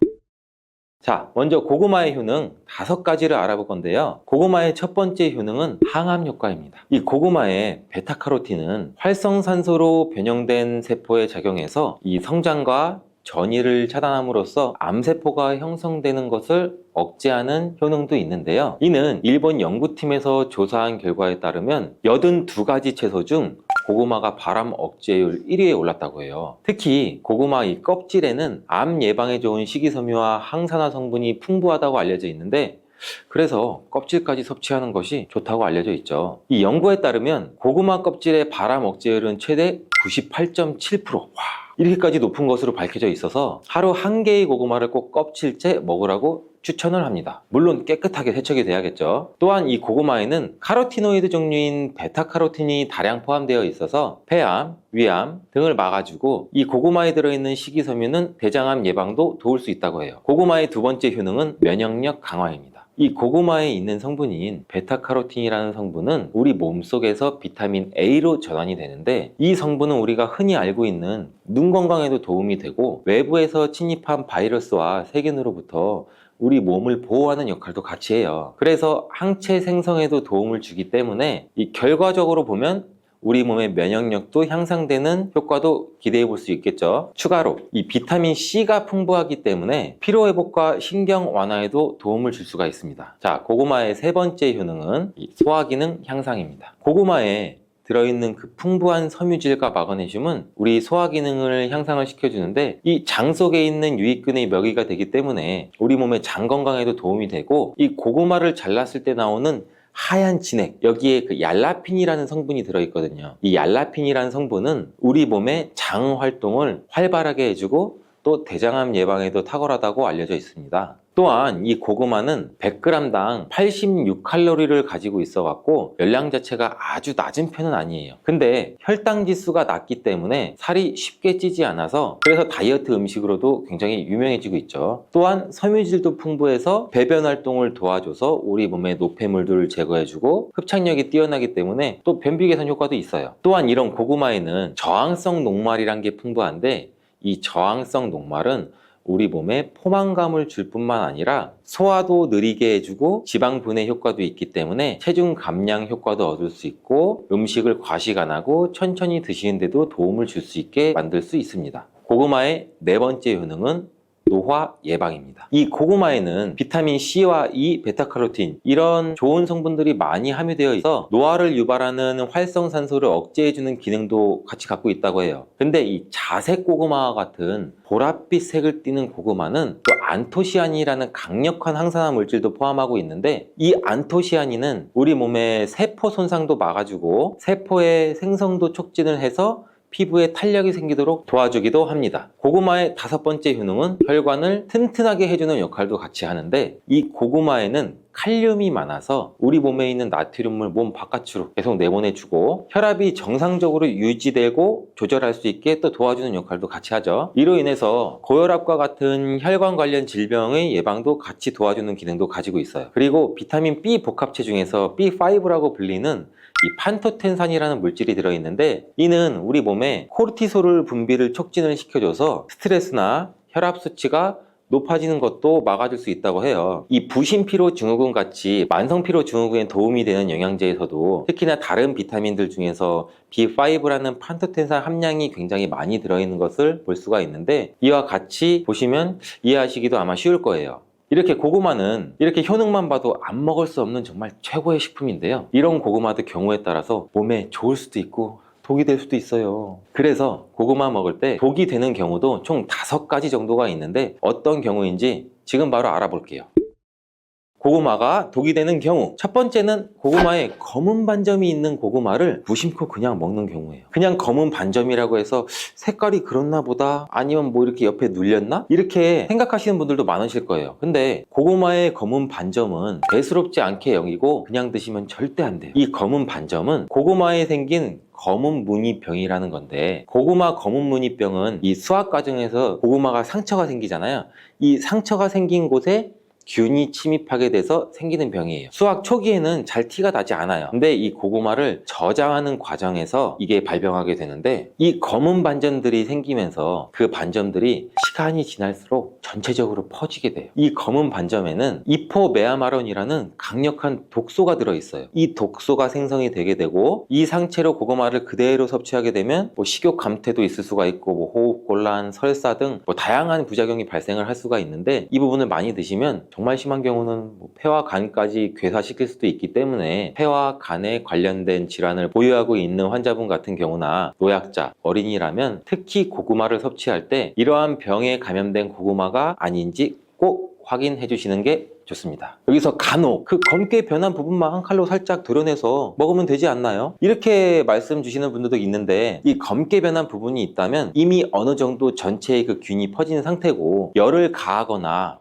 자, 먼저 고구마의 효능 5가지를 알아볼 건데요. 고구마의 첫 번째 효능은 항암 효과입니다. 이 고구마의 베타카로틴은 활성산소로 변형된 세포에 작용해서 이 성장과 전이를 차단함으로써 암세포가 형성되는 것을 억제하는 효능도 있는데요. 이는 일본 연구팀에서 조사한 결과에 따르면 82가지 채소 중 고구마가 발암 억제율 1위에 올랐다고 해요. 특히 고구마 이 껍질에는 암 예방에 좋은 식이섬유와 항산화 성분이 풍부하다고 알려져 있는데, 그래서 껍질까지 섭취하는 것이 좋다고 알려져 있죠. 이 연구에 따르면 고구마 껍질의 발암 억제율은 최대 98.7%. 와, 이렇게까지 높은 것으로 밝혀져 있어서 하루 1개의 고구마를 꼭 껍질째 먹으라고 추천을 합니다. 물론 깨끗하게 세척이 돼야겠죠. 또한 이 고구마에는 카로티노이드 종류인 베타카로틴이 다량 포함되어 있어서 폐암, 위암 등을 막아주고, 이 고구마에 들어있는 식이섬유는 대장암 예방도 도울 수 있다고 해요. 고구마의 두 번째 효능은 면역력 강화입니다. 이 고구마에 있는 성분인 베타카로틴이라는 성분은 우리 몸속에서 비타민 A로 전환이 되는데, 이 성분은 우리가 흔히 알고 있는 눈 건강에도 도움이 되고 외부에서 침입한 바이러스와 세균으로부터 우리 몸을 보호하는 역할도 같이 해요. 그래서 항체 생성에도 도움을 주기 때문에 이 결과적으로 보면 우리 몸의 면역력도 향상되는 효과도 기대해 볼 수 있겠죠. 추가로 이 비타민 C가 풍부하기 때문에 피로회복과 신경 완화에도 도움을 줄 수가 있습니다. 자, 고구마의 세 번째 효능은 이 소화기능 향상입니다. 고구마에 들어있는 그 풍부한 섬유질과 마그네슘은 우리 소화기능을 향상을 시켜주는데, 이 장 속에 있는 유익균의 먹이가 되기 때문에 우리 몸의 장 건강에도 도움이 되고, 이 고구마를 잘랐을 때 나오는 하얀 진액, 여기에 그 얄라핀이라는 성분이 들어있거든요. 이 얄라핀이라는 성분은 우리 몸의 장 활동을 활발하게 해주고 또 대장암 예방에도 탁월하다고 알려져 있습니다. 또한 이 고구마는 100g당 86칼로리를 가지고 있어 갖고 열량 자체가 아주 낮은 편은 아니에요. 근데 혈당 지수가 낮기 때문에 살이 쉽게 찌지 않아서, 그래서 다이어트 음식으로도 굉장히 유명해지고 있죠. 또한 섬유질도 풍부해서 배변 활동을 도와줘서 우리 몸의 노폐물들을 제거해주고 흡착력이 뛰어나기 때문에 또 변비 개선 효과도 있어요. 또한 이런 고구마에는 저항성 녹말이란 게 풍부한데, 이 저항성 녹말은 우리 몸에 포만감을 줄 뿐만 아니라 소화도 느리게 해주고 지방 분해 효과도 있기 때문에 체중 감량 효과도 얻을 수 있고, 음식을 과식 안 하고 천천히 드시는데도 도움을 줄 수 있게 만들 수 있습니다. 고구마의 네 번째 효능은 노화 예방입니다. 이 고구마에는 비타민 C와 E, 베타카로틴 이런 좋은 성분들이 많이 함유되어 있어 노화를 유발하는 활성산소를 억제해주는 기능도 같이 갖고 있다고 해요. 근데 이 자색 고구마와 같은 보랏빛 색을 띠는 고구마는 또 안토시아닌이라는 강력한 항산화 물질도 포함하고 있는데, 이 안토시아닌은 우리 몸의 세포 손상도 막아주고 세포의 생성도 촉진을 해서 피부에 탄력이 생기도록 도와주기도 합니다. 고구마의 다섯 번째 효능은 혈관을 튼튼하게 해주는 역할도 같이 하는데, 이 고구마에는 칼륨이 많아서 우리 몸에 있는 나트륨을 몸 바깥으로 계속 내보내주고 혈압이 정상적으로 유지되고 조절할 수 있게 또 도와주는 역할도 같이 하죠. 이로 인해서 고혈압과 같은 혈관 관련 질병의 예방도 같이 도와주는 기능도 가지고 있어요. 그리고 비타민 B 복합체 중에서 B5라고 불리는 이 판토텐산이라는 물질이 들어있는데, 이는 우리 몸에 코르티솔을 분비를 촉진을 시켜줘서 스트레스나 혈압 수치가 높아지는 것도 막아줄 수 있다고 해요. 이 부신피로 증후군 같이 만성피로 증후군에 도움이 되는 영양제에서도 특히나 다른 비타민들 중에서 B5라는 판토텐산 함량이 굉장히 많이 들어있는 것을 볼 수가 있는데, 이와 같이 보시면 이해하시기도 아마 쉬울 거예요. 이렇게 고구마는 이렇게 효능만 봐도 안 먹을 수 없는 정말 최고의 식품인데요. 이런 고구마도 경우에 따라서 몸에 좋을 수도 있고 독이 될 수도 있어요. 그래서 고구마 먹을 때 독이 되는 경우도 총 5가지 정도가 있는데, 어떤 경우인지 지금 바로 알아볼게요. 고구마가 독이 되는 경우, 첫 번째는 고구마에 검은 반점이 있는 고구마를 무심코 그냥 먹는 경우예요. 그냥 검은 반점이라고 해서 색깔이 그렇나 보다, 아니면 뭐 이렇게 옆에 눌렸나? 이렇게 생각하시는 분들도 많으실 거예요. 근데 고구마의 검은 반점은 대수롭지 않게 여기고 그냥 드시면 절대 안 돼요. 이 검은 반점은 고구마에 생긴 검은 무늬병이라는 건데, 고구마 검은 무늬병은 이 수확 과정에서 고구마가 상처가 생기잖아요. 이 상처가 생긴 곳에 균이 침입하게 돼서 생기는 병이에요. 수확 초기에는 잘 티가 나지 않아요. 근데 이 고구마를 저장하는 과정에서 이게 발병하게 되는데, 이 검은 반점들이 생기면서 그 반점들이 시간이 지날수록 전체적으로 퍼지게 돼요. 이 검은 반점에는 이포메아마론이라는 강력한 독소가 들어있어요. 이 독소가 생성이 되게 되고, 이 상체로 고구마를 그대로 섭취하게 되면 뭐 식욕 감퇴도 있을 수가 있고, 뭐 호흡곤란, 설사 등 뭐 다양한 부작용이 발생을 할 수가 있는데, 이 부분을 많이 드시면 정말 심한 경우는 뭐 폐와 간까지 괴사시킬 수도 있기 때문에 폐와 간에 관련된 질환을 보유하고 있는 환자분 같은 경우나 노약자, 어린이라면 특히 고구마를 섭취할 때 이러한 병에 감염된 고구마가 아닌지 꼭 확인해 주시는 게 좋습니다. 여기서 간혹 그 검게 변한 부분만 한 칼로 살짝 도려내서 먹으면 되지 않나요? 이렇게 말씀 주시는 분들도 있는데, 이 검게 변한 부분이 있다면 이미 어느 정도 전체의 그 균이 퍼진 상태고, 열을 가하거나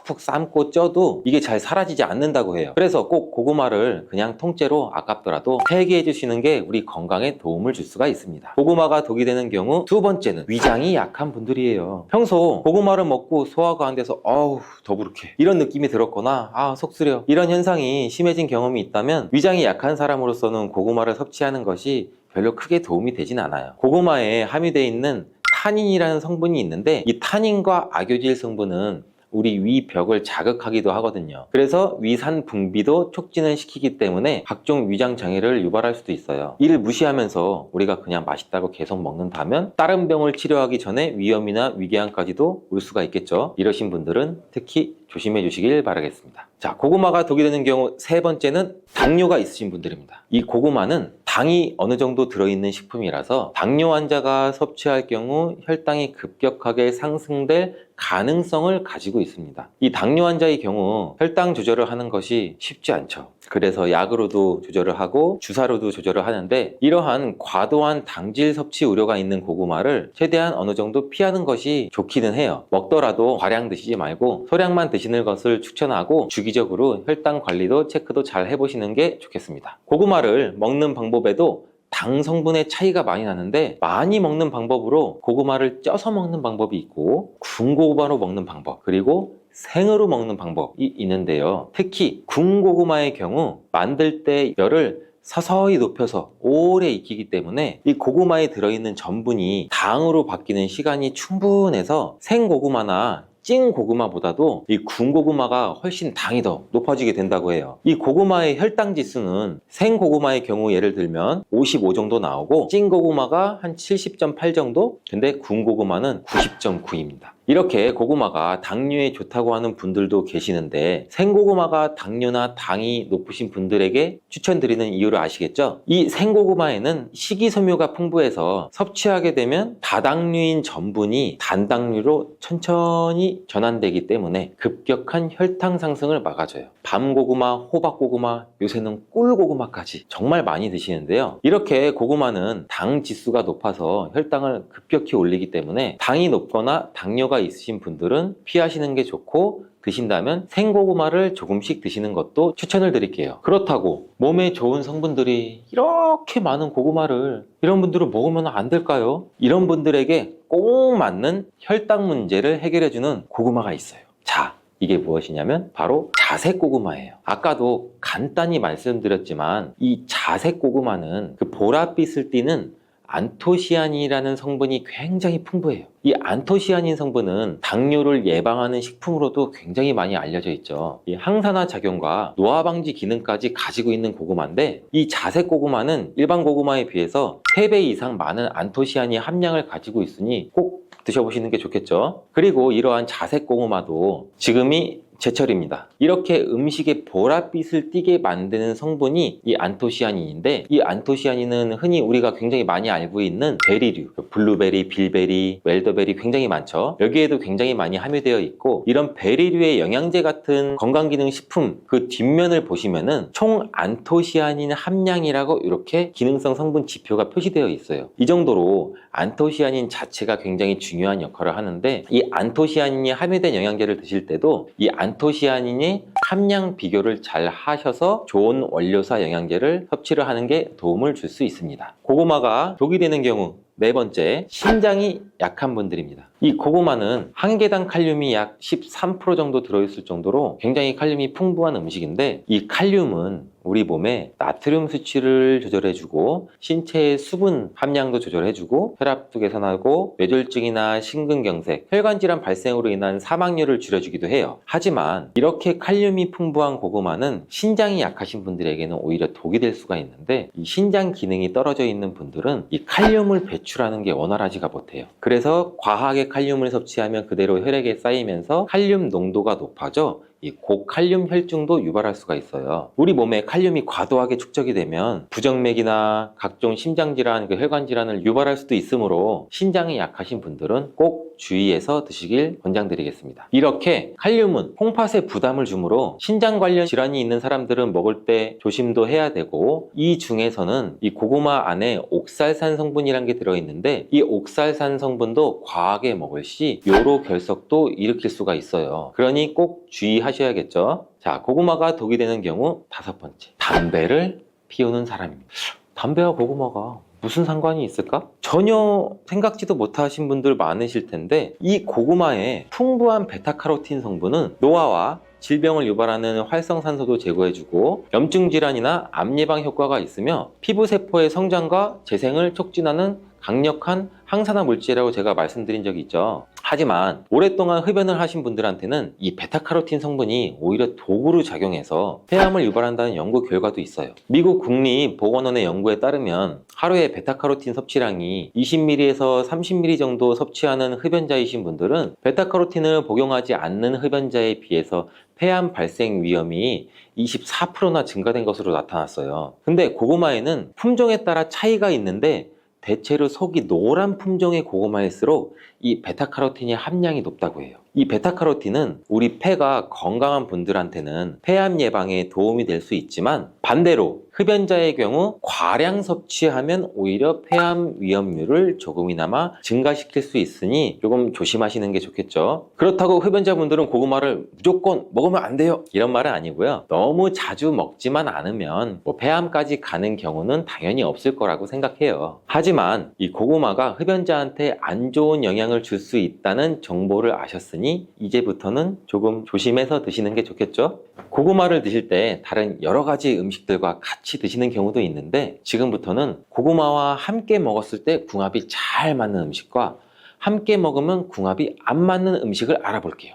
푹푹 삶고 쪄도 이게 잘 사라지지 않는다고 해요. 그래서 꼭 고구마를 그냥 통째로 아깝더라도 폐기해 주시는 게 우리 건강에 도움을 줄 수가 있습니다. 고구마가 독이 되는 경우 두 번째는 위장이 약한 분들이에요. 평소 고구마를 먹고 소화가 안 돼서 어우 더부룩해 이런 느낌이 들었거나 속 쓰려 이런 현상이 심해진 경험이 있다면 위장이 약한 사람으로서는 고구마를 섭취하는 것이 별로 크게 도움이 되진 않아요. 고구마에 함유되어 있는 타닌이라는 성분이 있는데 이 타닌과 아교질 성분은 우리 위벽을 자극하기도 하거든요. 그래서 위산 분비도 촉진을 시키기 때문에 각종 위장 장애를 유발할 수도 있어요. 이를 무시하면서 우리가 그냥 맛있다고 계속 먹는다면 다른 병을 치료하기 전에 위염이나 위궤양까지도 올 수가 있겠죠. 이러신 분들은 특히 조심해 주시길 바라겠습니다. 자, 고구마가 독이 되는 경우 세 번째는 당뇨가 있으신 분들입니다. 이 고구마는 당이 어느 정도 들어있는 식품이라서 당뇨 환자가 섭취할 경우 혈당이 급격하게 상승될 가능성을 가지고 있습니다. 이 당뇨 환자의 경우 혈당 조절을 하는 것이 쉽지 않죠. 그래서 약으로도 조절을 하고 주사로도 조절을 하는데 이러한 과도한 당질 섭취 우려가 있는 고구마를 최대한 어느 정도 피하는 것이 좋기는 해요. 먹더라도 과량 드시지 말고 소량만 드시는 것을 추천하고 주기적으로 혈당 관리도 체크도 잘 해보시는 게 좋겠습니다. 고구마를 먹는 방법에도 당 성분의 차이가 많이 나는데 많이 먹는 방법으로 고구마를 쪄서 먹는 방법이 있고 구운 고구마로 먹는 방법 그리고 생으로 먹는 방법이 있는데요. 특히 구운 고구마의 경우 만들 때 열을 서서히 높여서 오래 익히기 때문에 이 고구마에 들어있는 전분이 당으로 바뀌는 시간이 충분해서 생고구마나 찐 고구마보다도 이 구운 고구마가 훨씬 당이 더 높아지게 된다고 해요. 이 고구마의 혈당 지수는 생 고구마의 경우 예를 들면 55 정도 나오고 찐 고구마가 한 70.8 정도? 근데 구운 고구마는 90.9입니다. 이렇게 고구마가 당뇨에 좋다고 하는 분들도 계시는데 생고구마가 당뇨나 당이 높으신 분들에게 추천드리는 이유를 아시겠죠? 이 생고구마에는 식이섬유가 풍부해서 섭취하게 되면 다당류인 전분이 단당류로 천천히 전환되기 때문에 급격한 혈당 상승을 막아줘요. 밤고구마, 호박고구마, 요새는 꿀고구마까지 정말 많이 드시는데요. 이렇게 고구마는 당 지수가 높아서 혈당을 급격히 올리기 때문에 당이 높거나 당뇨가 있으신 분들은 피하시는 게 좋고 드신다면 생고구마를 조금씩 드시는 것도 추천을 드릴게요. 그렇다고 몸에 좋은 성분들이 이렇게 많은 고구마를 이런 분들은 먹으면 안 될까요? 이런 분들에게 꼭 맞는 혈당 문제를 해결해주는 고구마가 있어요. 자, 이게 무엇이냐면 바로 자색 고구마예요. 아까도 간단히 말씀드렸지만 이 자색 고구마는 그 보랏빛을 띠는 안토시아닌이라는 성분이 굉장히 풍부해요. 이 안토시아닌 성분은 당뇨를 예방하는 식품으로도 굉장히 많이 알려져 있죠. 이 항산화 작용과 노화 방지 기능까지 가지고 있는 고구마인데 이 자색 고구마는 일반 고구마에 비해서 3배 이상 많은 안토시아닌 함량을 가지고 있으니 꼭 드셔보시는 게 좋겠죠. 그리고 이러한 자색 고구마도 지금이 제철입니다. 이렇게 음식에 보랏빛을 띠게 만드는 성분이 이 안토시아닌인데 이 안토시아닌은 흔히 우리가 굉장히 많이 알고 있는 베리류, 블루베리, 빌베리, 웰더베리 굉장히 많죠. 여기에도 굉장히 많이 함유되어 있고 이런 베리류의 영양제 같은 건강기능식품 그 뒷면을 보시면은 총 안토시아닌 함량이라고 이렇게 기능성 성분 지표가 표시되어 있어요. 이 정도로 안토시아닌 자체가 굉장히 중요한 역할을 하는데 이 안토시아닌이 함유된 영양제를 드실 때도 이 안토시아닌의 함량 비교를 잘 하셔서 좋은 원료사 영양제를 섭취를 하는 게 도움을 줄 수 있습니다. 고구마가 독이 되는 경우 네 번째, 신장이 약한 분들입니다. 이 고구마는 한 개당 칼륨이 약 13% 정도 들어있을 정도로 굉장히 칼륨이 풍부한 음식인데 이 칼륨은 우리 몸에 나트륨 수치를 조절해주고 신체의 수분 함량도 조절해주고 혈압도 개선하고 뇌졸중이나 심근경색, 혈관질환 발생으로 인한 사망률을 줄여주기도 해요. 하지만 이렇게 칼륨이 풍부한 고구마는 신장이 약하신 분들에게는 오히려 독이 될 수가 있는데 이 신장 기능이 떨어져 있는 분들은 이 칼륨을 배출하는 게 원활하지가 못해요. 그래서 과하게 칼륨을 섭취하면 그대로 혈액에 쌓이면서 칼륨 농도가 높아져 이 고칼륨 혈증도 유발할 수가 있어요. 우리 몸에 칼륨이 과도하게 축적이 되면 부정맥이나 각종 심장질환, 혈관질환을 유발할 수도 있으므로 신장이 약하신 분들은 꼭 주의해서 드시길 권장드리겠습니다. 이렇게 칼륨은 콩팥에 부담을 주므로 신장 관련 질환이 있는 사람들은 먹을 때 조심도 해야 되고, 이 중에서는 이 고구마 안에 옥살산 성분이라는 게 들어있는데, 이 옥살산 성분도 과하게 먹을 시 요로 결석도 일으킬 수가 있어요. 그러니 꼭 주의하셔야겠죠. 자, 고구마가 독이 되는 경우 5번째, 담배를 피우는 사람입니다. 담배와 고구마가 무슨 상관이 있을까? 전혀 생각지도 못하신 분들 많으실 텐데, 이 고구마의 풍부한 베타카로틴 성분은 노화와 질병을 유발하는 활성산소도 제거해주고 염증 질환이나 암 예방 효과가 있으며 피부세포의 성장과 재생을 촉진하는 강력한 항산화 물질이라고 제가 말씀드린 적이 있죠. 하지만 오랫동안 흡연을 하신 분들한테는 이 베타카로틴 성분이 오히려 독으로 작용해서 폐암을 유발한다는 연구 결과도 있어요. 미국 국립보건원의 연구에 따르면 하루에 베타카로틴 섭취량이 20ml에서 30ml 정도 섭취하는 흡연자이신 분들은 베타카로틴을 복용하지 않는 흡연자에 비해서 폐암 발생 위험이 24%나 증가된 것으로 나타났어요. 근데 고구마에는 품종에 따라 차이가 있는데 대체로 속이 노란 품종의 고구마일수록 이 베타카로틴의 함량이 높다고 해요. 이 베타카로틴은 우리 폐가 건강한 분들한테는 폐암 예방에 도움이 될 수 있지만, 반대로 흡연자의 경우 과량 섭취하면 오히려 폐암 위험률을 조금이나마 증가시킬 수 있으니 조금 조심하시는 게 좋겠죠. 그렇다고 흡연자분들은 고구마를 무조건 먹으면 안 돼요, 이런 말은 아니고요. 너무 자주 먹지만 않으면 폐암까지 가는 경우는 당연히 없을 거라고 생각해요. 하지만 이 고구마가 흡연자한테 안 좋은 영향을 줄 수 있다는 정보를 아셨으니 이제부터는 조금 조심해서 드시는 게 좋겠죠. 고구마를 드실 때 다른 여러 가지 음식들과 같이 드시는 경우도 있는데, 지금부터는 고구마와 함께 먹었을 때 궁합이 잘 맞는 음식과 함께 먹으면 궁합이 안 맞는 음식을 알아볼게요.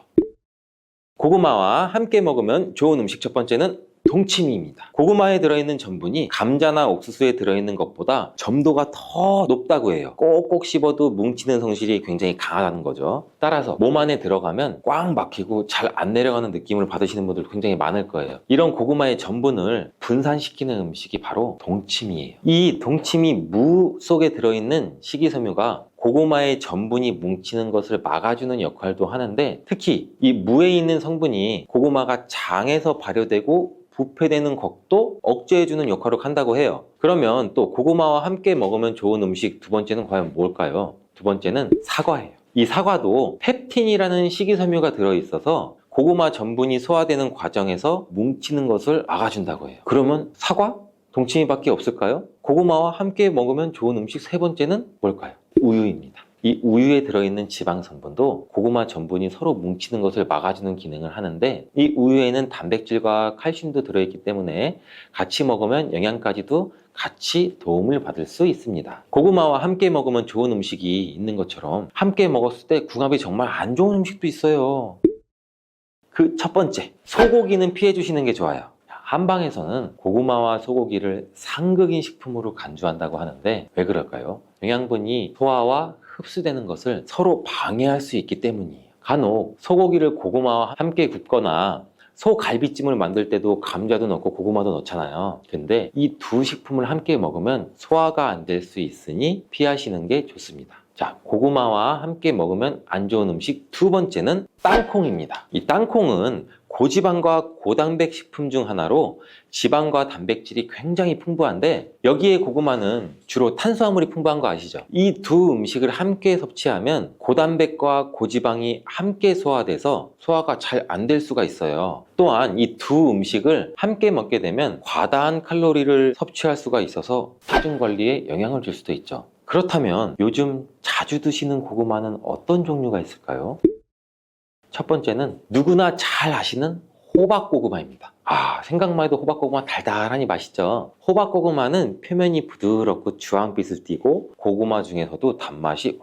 고구마와 함께 먹으면 좋은 음식 첫 번째는 동치미입니다. 고구마에 들어있는 전분이 감자나 옥수수에 들어있는 것보다 점도가 더 높다고 해요. 꼭꼭 씹어도 뭉치는 성질이 굉장히 강하다는 거죠. 따라서 몸 안에 들어가면 꽉 막히고 잘 안 내려가는 느낌을 받으시는 분들 굉장히 많을 거예요. 이런 고구마의 전분을 분산시키는 음식이 바로 동치미예요. 이 동치미 무 속에 들어있는 식이섬유가 고구마의 전분이 뭉치는 것을 막아주는 역할도 하는데, 특히 이 무에 있는 성분이 고구마가 장에서 발효되고 부패되는 것도 억제해주는 역할을 한다고 해요. 그러면 또 고구마와 함께 먹으면 좋은 음식 두 번째는 과연 뭘까요? 두 번째는 사과예요. 이 사과도 펩틴이라는 식이섬유가 들어있어서 고구마 전분이 소화되는 과정에서 뭉치는 것을 막아준다고 해요. 그러면 사과? 동치미밖에 없을까요? 고구마와 함께 먹으면 좋은 음식 세 번째는 뭘까요? 우유입니다. 이 우유에 들어있는 지방 성분도 고구마 전분이 서로 뭉치는 것을 막아주는 기능을 하는데, 이 우유에는 단백질과 칼슘도 들어있기 때문에 같이 먹으면 영양까지도 같이 도움을 받을 수 있습니다. 고구마와 함께 먹으면 좋은 음식이 있는 것처럼 함께 먹었을 때 궁합이 정말 안 좋은 음식도 있어요. 그 첫 번째, 소고기는 피해 주시는 게 좋아요. 한방에서는 고구마와 소고기를 상극인 식품으로 간주한다고 하는데, 왜 그럴까요? 영양분이 소화와 흡수되는 것을 서로 방해할 수 있기 때문이에요. 간혹 소고기를 고구마와 함께 굽거나 소갈비찜을 만들 때도 감자도 넣고 고구마도 넣잖아요. 근데 이 두 식품을 함께 먹으면 소화가 안 될 수 있으니 피하시는 게 좋습니다. 자, 고구마와 함께 먹으면 안 좋은 음식 두 번째는 땅콩입니다. 이 땅콩은 고지방과 고단백 식품 중 하나로 지방과 단백질이 굉장히 풍부한데, 여기에 고구마는 주로 탄수화물이 풍부한 거 아시죠? 이 두 음식을 함께 섭취하면 고단백과 고지방이 함께 소화돼서 소화가 잘 안 될 수가 있어요. 또한 이 두 음식을 함께 먹게 되면 과다한 칼로리를 섭취할 수가 있어서 체중 관리에 영향을 줄 수도 있죠. 그렇다면 요즘 자주 드시는 고구마는 어떤 종류가 있을까요? 첫 번째는 누구나 잘 아시는 호박고구마입니다. 생각만 해도 호박고구마 달달하니 맛있죠. 호박고구마는 표면이 부드럽고 주황빛을 띠고 고구마 중에서도 단맛이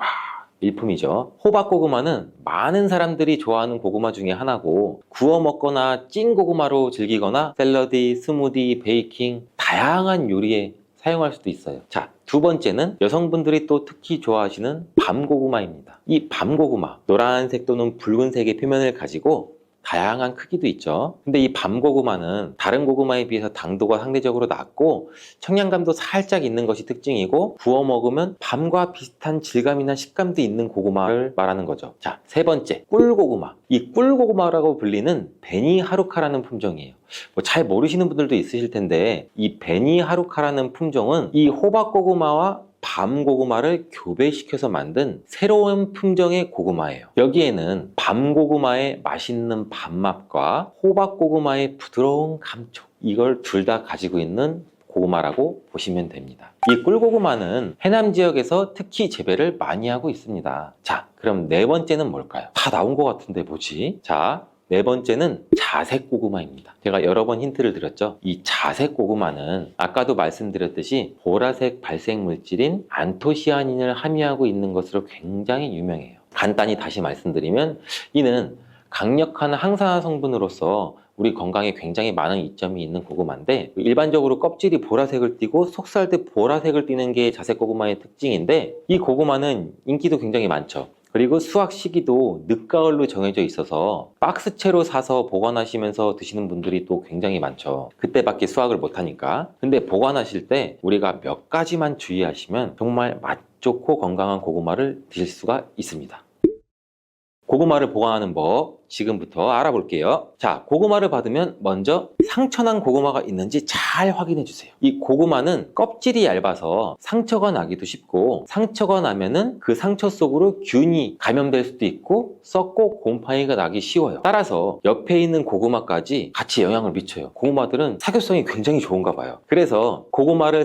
일품이죠. 호박고구마는 많은 사람들이 좋아하는 고구마 중에 하나고, 구워 먹거나 찐 고구마로 즐기거나 샐러드, 스무디, 베이킹, 다양한 요리에 사용할 수도 있어요. 자, 두 번째는 여성분들이 또 특히 좋아하시는 밤고구마입니다. 이 밤고구마, 노란색 또는 붉은색의 표면을 가지고 다양한 크기도 있죠. 근데 이 밤고구마는 다른 고구마에 비해서 당도가 상대적으로 낮고 청량감도 살짝 있는 것이 특징이고, 구워 먹으면 밤과 비슷한 질감이나 식감도 있는 고구마를 말하는 거죠. 자, 세 번째, 꿀고구마. 이 꿀고구마라고 불리는 베니하루카라는 품종이에요. 잘 모르시는 분들도 있으실 텐데, 이 베니하루카라는 품종은 이 호박고구마와 밤고구마를 교배시켜서 만든 새로운 품종의 고구마예요. 여기에는 밤고구마의 맛있는 밥맛과 호박고구마의 부드러운 감촉, 이걸 둘 다 가지고 있는 고구마라고 보시면 됩니다. 이 꿀고구마는 해남 지역에서 특히 재배를 많이 하고 있습니다. 자, 그럼 네 번째는 뭘까요? 다 나온 것 같은데 뭐지? 자, 네 번째는 자색 고구마입니다. 제가 여러 번 힌트를 드렸죠. 이 자색 고구마는 아까도 말씀드렸듯이 보라색 발색 물질인 안토시아닌을 함유하고 있는 것으로 굉장히 유명해요. 간단히 다시 말씀드리면, 이는 강력한 항산화 성분으로서 우리 건강에 굉장히 많은 이점이 있는 고구마인데, 일반적으로 껍질이 보라색을 띠고 속살도 보라색을 띠는 게 자색 고구마의 특징인데, 이 고구마는 인기도 굉장히 많죠. 그리고 수확 시기도 늦가을로 정해져 있어서 박스채로 사서 보관하시면서 드시는 분들이 또 굉장히 많죠. 그때밖에 수확을 못하니까. 근데 보관하실 때 우리가 몇 가지만 주의하시면 정말 맛 좋고 건강한 고구마를 드실 수가 있습니다. 고구마를 보관하는 법 지금부터 알아볼게요. 자, 고구마를 받으면 먼저 상처난 고구마가 있는지 잘 확인해 주세요. 이 고구마는 껍질이 얇아서 상처가 나기도 쉽고, 상처가 나면은 그 상처 속으로 균이 감염될 수도 있고 썩고 곰팡이가 나기 쉬워요. 따라서 옆에 있는 고구마까지 같이 영향을 미쳐요. 고구마들은 사교성이 굉장히 좋은가 봐요. 그래서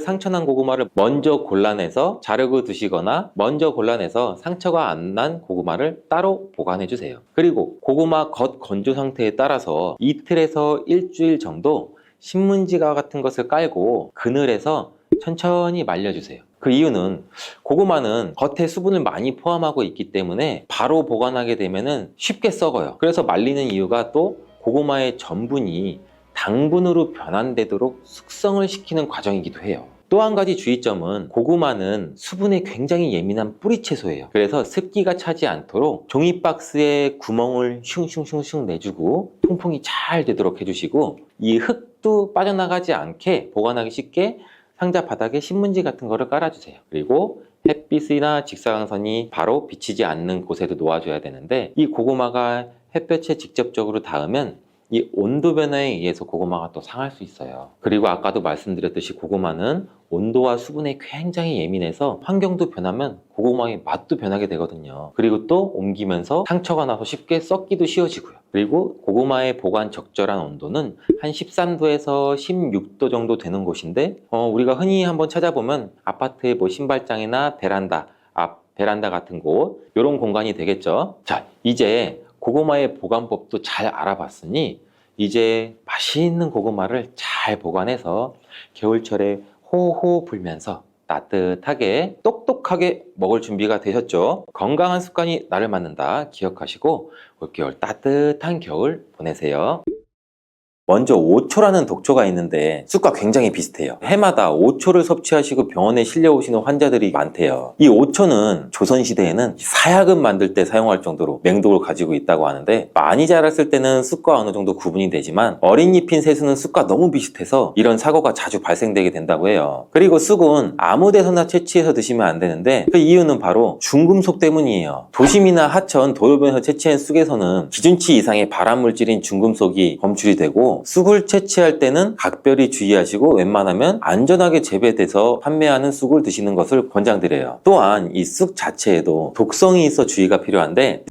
상처난 고구마를 먼저 골라내서 자르고 드시거나, 먼저 골라내서 상처가 안 난 고구마를 따로 보관해 주세요. 그리고 고구마 겉 건조 상태에 따라서 이틀에서 일주일 정도 신문지가 같은 것을 깔고 그늘에서 천천히 말려주세요. 그 이유는 고구마는 겉에 수분을 많이 포함하고 있기 때문에 바로 보관하게 되면 쉽게 썩어요. 그래서 말리는 이유가 또 고구마의 전분이 당분으로 변환되도록 숙성을 시키는 과정이기도 해요. 또 한 가지 주의점은, 고구마는 수분에 굉장히 예민한 뿌리 채소예요. 그래서 습기가 차지 않도록 종이박스에 구멍을 슝슝슝슝 내주고 통풍이 잘 되도록 해주시고, 이 흙도 빠져나가지 않게 보관하기 쉽게 상자 바닥에 신문지 같은 거를 깔아주세요. 그리고 햇빛이나 직사광선이 바로 비치지 않는 곳에도 놓아줘야 되는데, 이 고구마가 햇볕에 직접적으로 닿으면 이 온도 변화에 의해서 고구마가 또 상할 수 있어요. 그리고 아까도 말씀드렸듯이 고구마는 온도와 수분에 굉장히 예민해서 환경도 변하면 고구마의 맛도 변하게 되거든요. 그리고 또 옮기면서 상처가 나서 쉽게 썩기도 쉬워지고요. 그리고 고구마의 보관 적절한 온도는 한 13도에서 16도 정도 되는 곳인데, 우리가 흔히 한번 찾아보면 아파트의 신발장이나 베란다 같은 곳, 이런 공간이 되겠죠. 자, 이제 고구마의 보관법도 잘 알아봤으니 이제 맛있는 고구마를 잘 보관해서 겨울철에 호호 불면서 따뜻하게 똑똑하게 먹을 준비가 되셨죠? 건강한 습관이 나를 만든다 기억하시고 올겨울 따뜻한 겨울 보내세요. 먼저 오초라는 독초가 있는데 쑥과 굉장히 비슷해요. 해마다 오초를 섭취하시고 병원에 실려오시는 환자들이 많대요. 이 오초는 조선시대에는 사약을 만들 때 사용할 정도로 맹독을 가지고 있다고 하는데, 많이 자랐을 때는 쑥과 어느 정도 구분이 되지만 어린 잎인 새수는 쑥과 너무 비슷해서 이런 사고가 자주 발생되게 된다고 해요. 그리고 쑥은 아무 데서나 채취해서 드시면 안 되는데, 그 이유는 바로 중금속 때문이에요. 도심이나 하천, 도로변에서 채취한 쑥에서는 기준치 이상의 발암물질인 중금속이 검출이 되고, 쑥을 채취할 때는 각별히 주의하시고 웬만하면 안전하게 재배돼서 판매하는 쑥을 드시는 것을 권장드려요. 또한 이 쑥 자체에도 독성이 있어 주의가 필요한데,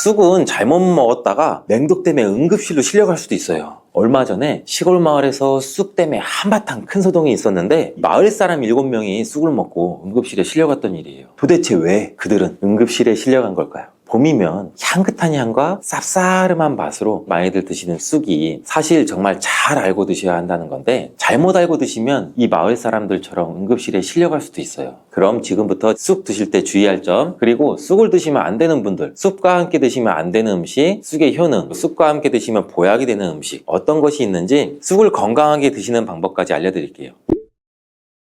쑥은 잘못 먹었다가 맹독 때문에 응급실로 실려갈 수도 있어요. 얼마 전에 시골 마을에서 쑥 때문에 한바탕 큰 소동이 있었는데, 마을 사람 7명이 쑥을 먹고 응급실에 실려갔던 일이에요. 도대체 왜 그들은 응급실에 실려간 걸까요? 봄이면 향긋한 향과 쌉싸름한 맛으로 많이들 드시는 쑥이 사실 정말 잘 알고 드셔야 한다는 건데, 잘못 알고 드시면 이 마을 사람들처럼 응급실에 실려갈 수도 있어요. 그럼 지금부터 쑥 드실 때 주의할 점, 그리고 쑥을 드시면 안 되는 분들, 쑥과 함께 드시면 안 되는 음식, 쑥의 효능, 쑥과 함께 드시면 보약이 되는 음식, 어떤 것이 있는지 쑥을 건강하게 드시는 방법까지 알려드릴게요.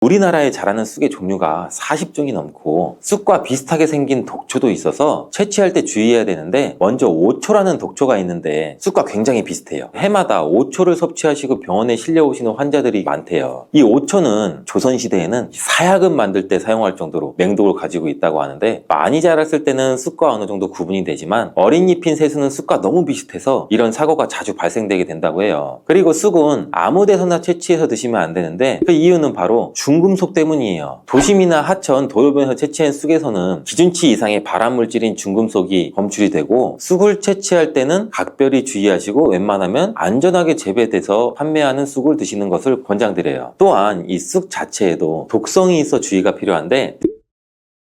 우리나라에 자라는 쑥의 종류가 40종이 넘고 쑥과 비슷하게 생긴 독초도 있어서 채취할 때 주의해야 되는데, 먼저 오초라는 독초가 있는데 쑥과 굉장히 비슷해요. 해마다 오초를 섭취하시고 병원에 실려오시는 환자들이 많대요. 이 오초는 조선시대에는 사약을 만들 때 사용할 정도로 맹독을 가지고 있다고 하는데, 많이 자랐을 때는 쑥과 어느 정도 구분이 되지만 어린 잎인 새순은 쑥과 너무 비슷해서 이런 사고가 자주 발생되게 된다고 해요. 그리고 쑥은 아무 데서나 채취해서 드시면 안 되는데, 그 이유는 바로 중금속 때문이에요. 도심이나 하천, 도로변에서 채취한 쑥에서는 기준치 이상의 발암물질인 중금속이 검출이 되고, 쑥을 채취할 때는 각별히 주의하시고 웬만하면 안전하게 재배돼서 판매하는 쑥을 드시는 것을 권장드려요. 또한 이 쑥 자체에도 독성이 있어 주의가 필요한데,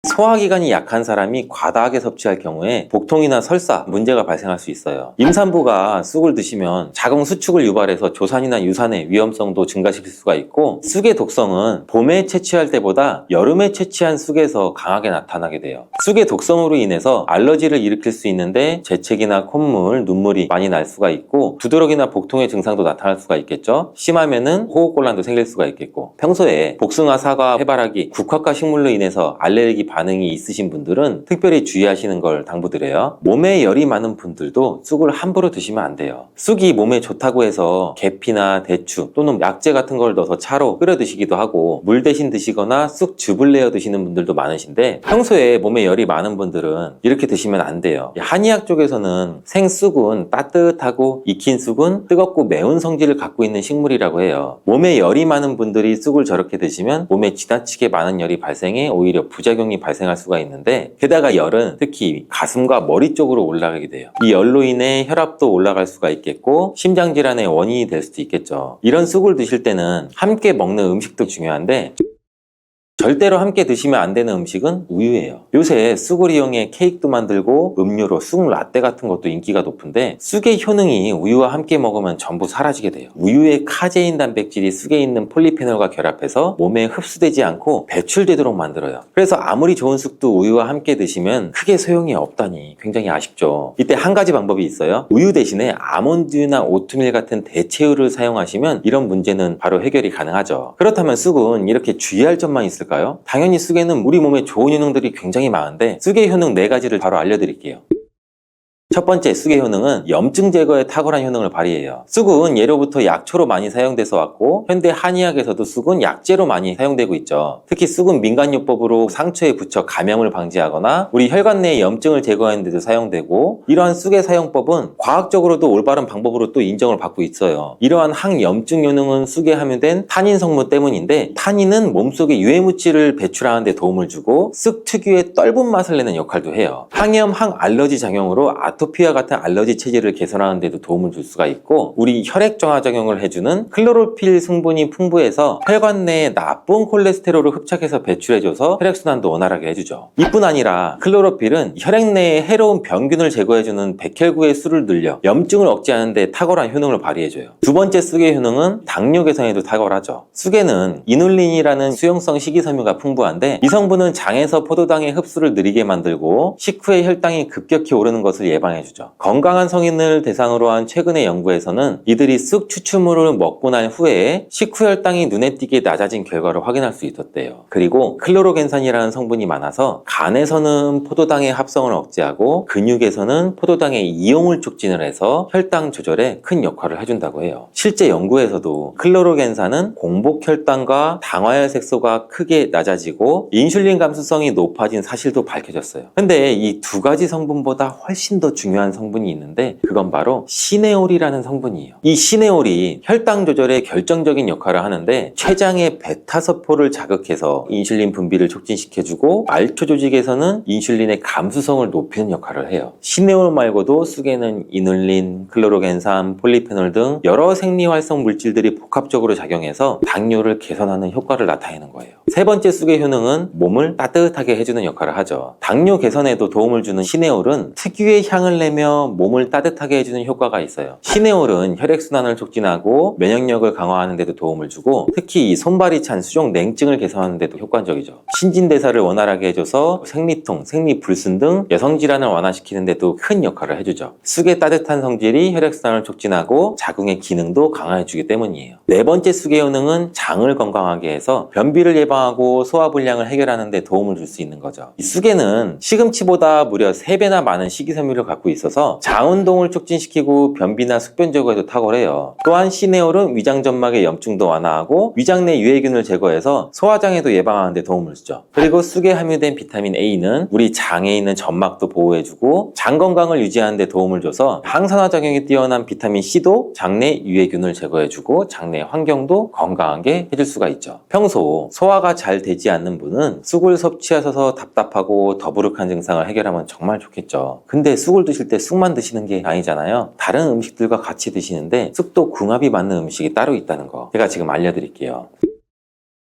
소화기관이 약한 사람이 과다하게 섭취할 경우에 복통이나 설사, 문제가 발생할 수 있어요. 임산부가 쑥을 드시면 자궁 수축을 유발해서 조산이나 유산의 위험성도 증가시킬 수가 있고, 쑥의 독성은 봄에 채취할 때보다 여름에 채취한 쑥에서 강하게 나타나게 돼요. 쑥의 독성으로 인해서 알러지를 일으킬 수 있는데, 재채기나 콧물, 눈물이 많이 날 수가 있고, 두드러기나 복통의 증상도 나타날 수가 있겠죠. 심하면은 호흡곤란도 생길 수가 있겠고, 평소에 복숭아, 사과, 해바라기, 국화과 식물로 인해서 알레르기 반응이 있으신 분들은 특별히 주의하시는 걸 당부드려요. 몸에 열이 많은 분들도 쑥을 함부로 드시면 안 돼요. 쑥이 몸에 좋다고 해서 계피나 대추 또는 약재 같은 걸 넣어서 차로 끓여 드시기도 하고, 물 대신 드시거나 쑥즙을 내어 드시는 분들도 많으신데, 평소에 몸에 열이 많은 분들은 이렇게 드시면 안 돼요. 한의학 쪽에서는 생쑥은 따뜻하고 익힌 쑥은 뜨겁고 매운 성질을 갖고 있는 식물이라고 해요. 몸에 열이 많은 분들이 쑥을 저렇게 드시면 몸에 지나치게 많은 열이 발생해 오히려 부작용이 발생할 수가 있는데, 게다가 열은 특히 가슴과 머리 쪽으로 올라가게 돼요. 이 열로 인해 혈압도 올라갈 수가 있겠고 심장질환의 원인이 될 수도 있겠죠. 이런 쑥을 드실 때는 함께 먹는 음식도 중요한데, 절대로 함께 드시면 안 되는 음식은 우유예요. 요새 쑥을 이용해 케이크도 만들고 음료로 쑥 라떼 같은 것도 인기가 높은데, 쑥의 효능이 우유와 함께 먹으면 전부 사라지게 돼요. 우유의 카제인 단백질이 쑥에 있는 폴리페놀과 결합해서 몸에 흡수되지 않고 배출되도록 만들어요. 그래서 아무리 좋은 쑥도 우유와 함께 드시면 크게 소용이 없다니 굉장히 아쉽죠. 이때 한 가지 방법이 있어요. 우유 대신에 아몬드유나 오트밀 같은 대체우를 사용하시면 이런 문제는 바로 해결이 가능하죠. 그렇다면 쑥은 이렇게 주의할 점만 있을까요? 당연히 쑥에는 우리 몸에 좋은 효능들이 굉장히 많은데, 쑥의 효능 4가지를 바로 알려드릴게요. 첫 번째, 쑥의 효능은 염증 제거에 탁월한 효능을 발휘해요. 쑥은 예로부터 약초로 많이 사용돼서 왔고, 현대 한의학에서도 쑥은 약재로 많이 사용되고 있죠. 특히 쑥은 민간요법으로 상처에 붙여 감염을 방지하거나 우리 혈관 내의 염증을 제거하는 데도 사용되고, 이러한 쑥의 사용법은 과학적으로도 올바른 방법으로 또 인정을 받고 있어요. 이러한 항염증 효능은 쑥에 함유된 타닌 성분 때문인데, 타닌은 몸속에 유해물질을 배출하는 데 도움을 주고 쑥 특유의 떫은 맛을 내는 역할도 해요. 항염, 항알러지 작용으로 아토피와 같은 알러지 체질을 개선하는 데도 도움을 줄 수가 있고, 우리 혈액 정화 작용을 해주는 클로로필 성분이 풍부해서 혈관 내에 나쁜 콜레스테롤을 흡착해서 배출해줘서 혈액순환도 원활하게 해주죠. 이뿐 아니라 클로로필은 혈액 내에 해로운 병균을 제거해주는 백혈구의 수를 늘려 염증을 억제하는 데 탁월한 효능을 발휘해줘요. 두 번째 쑥의 효능은 당뇨 개선에도 탁월하죠. 쑥에는 이눌린이라는 수용성 식이섬유가 풍부한데, 이 성분은 장에서 포도당의 흡수를 느리게 만들고 식후에 혈당이 급격히 오르는 것을 예방해주죠. 건강한 성인을 대상으로 한 최근의 연구에서는 이들이 쑥 추출물을 먹고 난 후에 식후 혈당이 눈에 띄게 낮아진 결과를 확인할 수 있었대요. 그리고 클로로겐산이라는 성분이 많아서 간에서는 포도당의 합성을 억제하고 근육에서는 포도당의 이용을 촉진을 해서 혈당 조절에 큰 역할을 해준다고 해요. 실제 연구에서도 클로로겐산은 공복 혈당과 당화혈 색소가 크게 낮아지고 인슐린 감수성이 높아진 사실도 밝혀졌어요. 근데 이 2가지 성분보다 훨씬 더 중요한 성분이 있는데, 그건 바로 시네올이라는 성분이에요. 이 시네올이 혈당 조절에 결정적인 역할을 하는데, 췌장의 베타서포를 자극해서 인슐린 분비를 촉진시켜주고 말초 조직에서는 인슐린의 감수성을 높이는 역할을 해요. 시네올 말고도 쑥에는 이눌린, 클로로겐산, 폴리페놀 등 여러 생리활성 물질들이 복합적으로 작용해서 당뇨를 개선하는 효과를 나타내는 거예요. 세 번째 쑥의 효능은 몸을 따뜻하게 해주는 역할을 하죠. 당뇨 개선에도 도움을 주는 시네올은 특유의 향을 향을 내며 몸을 따뜻하게 해주는 효과가 있어요. 시네올은 혈액순환을 촉진하고 면역력을 강화하는 데도 도움을 주고 특히 이 손발이 찬 수족 냉증을 개선하는 데도 효과적이죠. 신진대사를 원활하게 해줘서 생리통, 생리불순 등 여성질환을 완화시키는 데도 큰 역할을 해주죠. 쑥의 따뜻한 성질이 혈액순환을 촉진하고 자궁의 기능도 강화해주기 때문이에요. 네 번째 쑥의 효능은 장을 건강하게 해서 변비를 예방하고 소화불량을 해결하는 데 도움을 줄 수 있는 거죠. 이 쑥에는 시금치보다 무려 3배나 많은 식이섬유를 갖고 있어서 장운동을 촉진시키고 변비나 숙변 제거에도 탁월해요. 또한 시네올은 위장점막의 염증도 완화하고 위장 내 유해균을 제거해서 소화장애도 예방하는 데 도움을 주죠. 그리고 쑥에 함유된 비타민 A는 우리 장에 있는 점막도 보호해주고 장 건강을 유지하는 데 도움을 줘서 항산화 작용이 뛰어난 비타민 C도 장내 유해균을 제거해주고 장내 환경도 건강하게 해줄 수가 있죠. 평소 소화가 잘 되지 않는 분은 쑥을 섭취하셔서 답답하고 더부룩한 증상을 해결하면 정말 좋겠죠. 근데 쑥을 드실 때 쑥만 드시는 게 아니잖아요. 다른 음식들과 같이 드시는데 쑥도 궁합이 맞는 음식이 따로 있다는 거 제가 지금 알려드릴게요.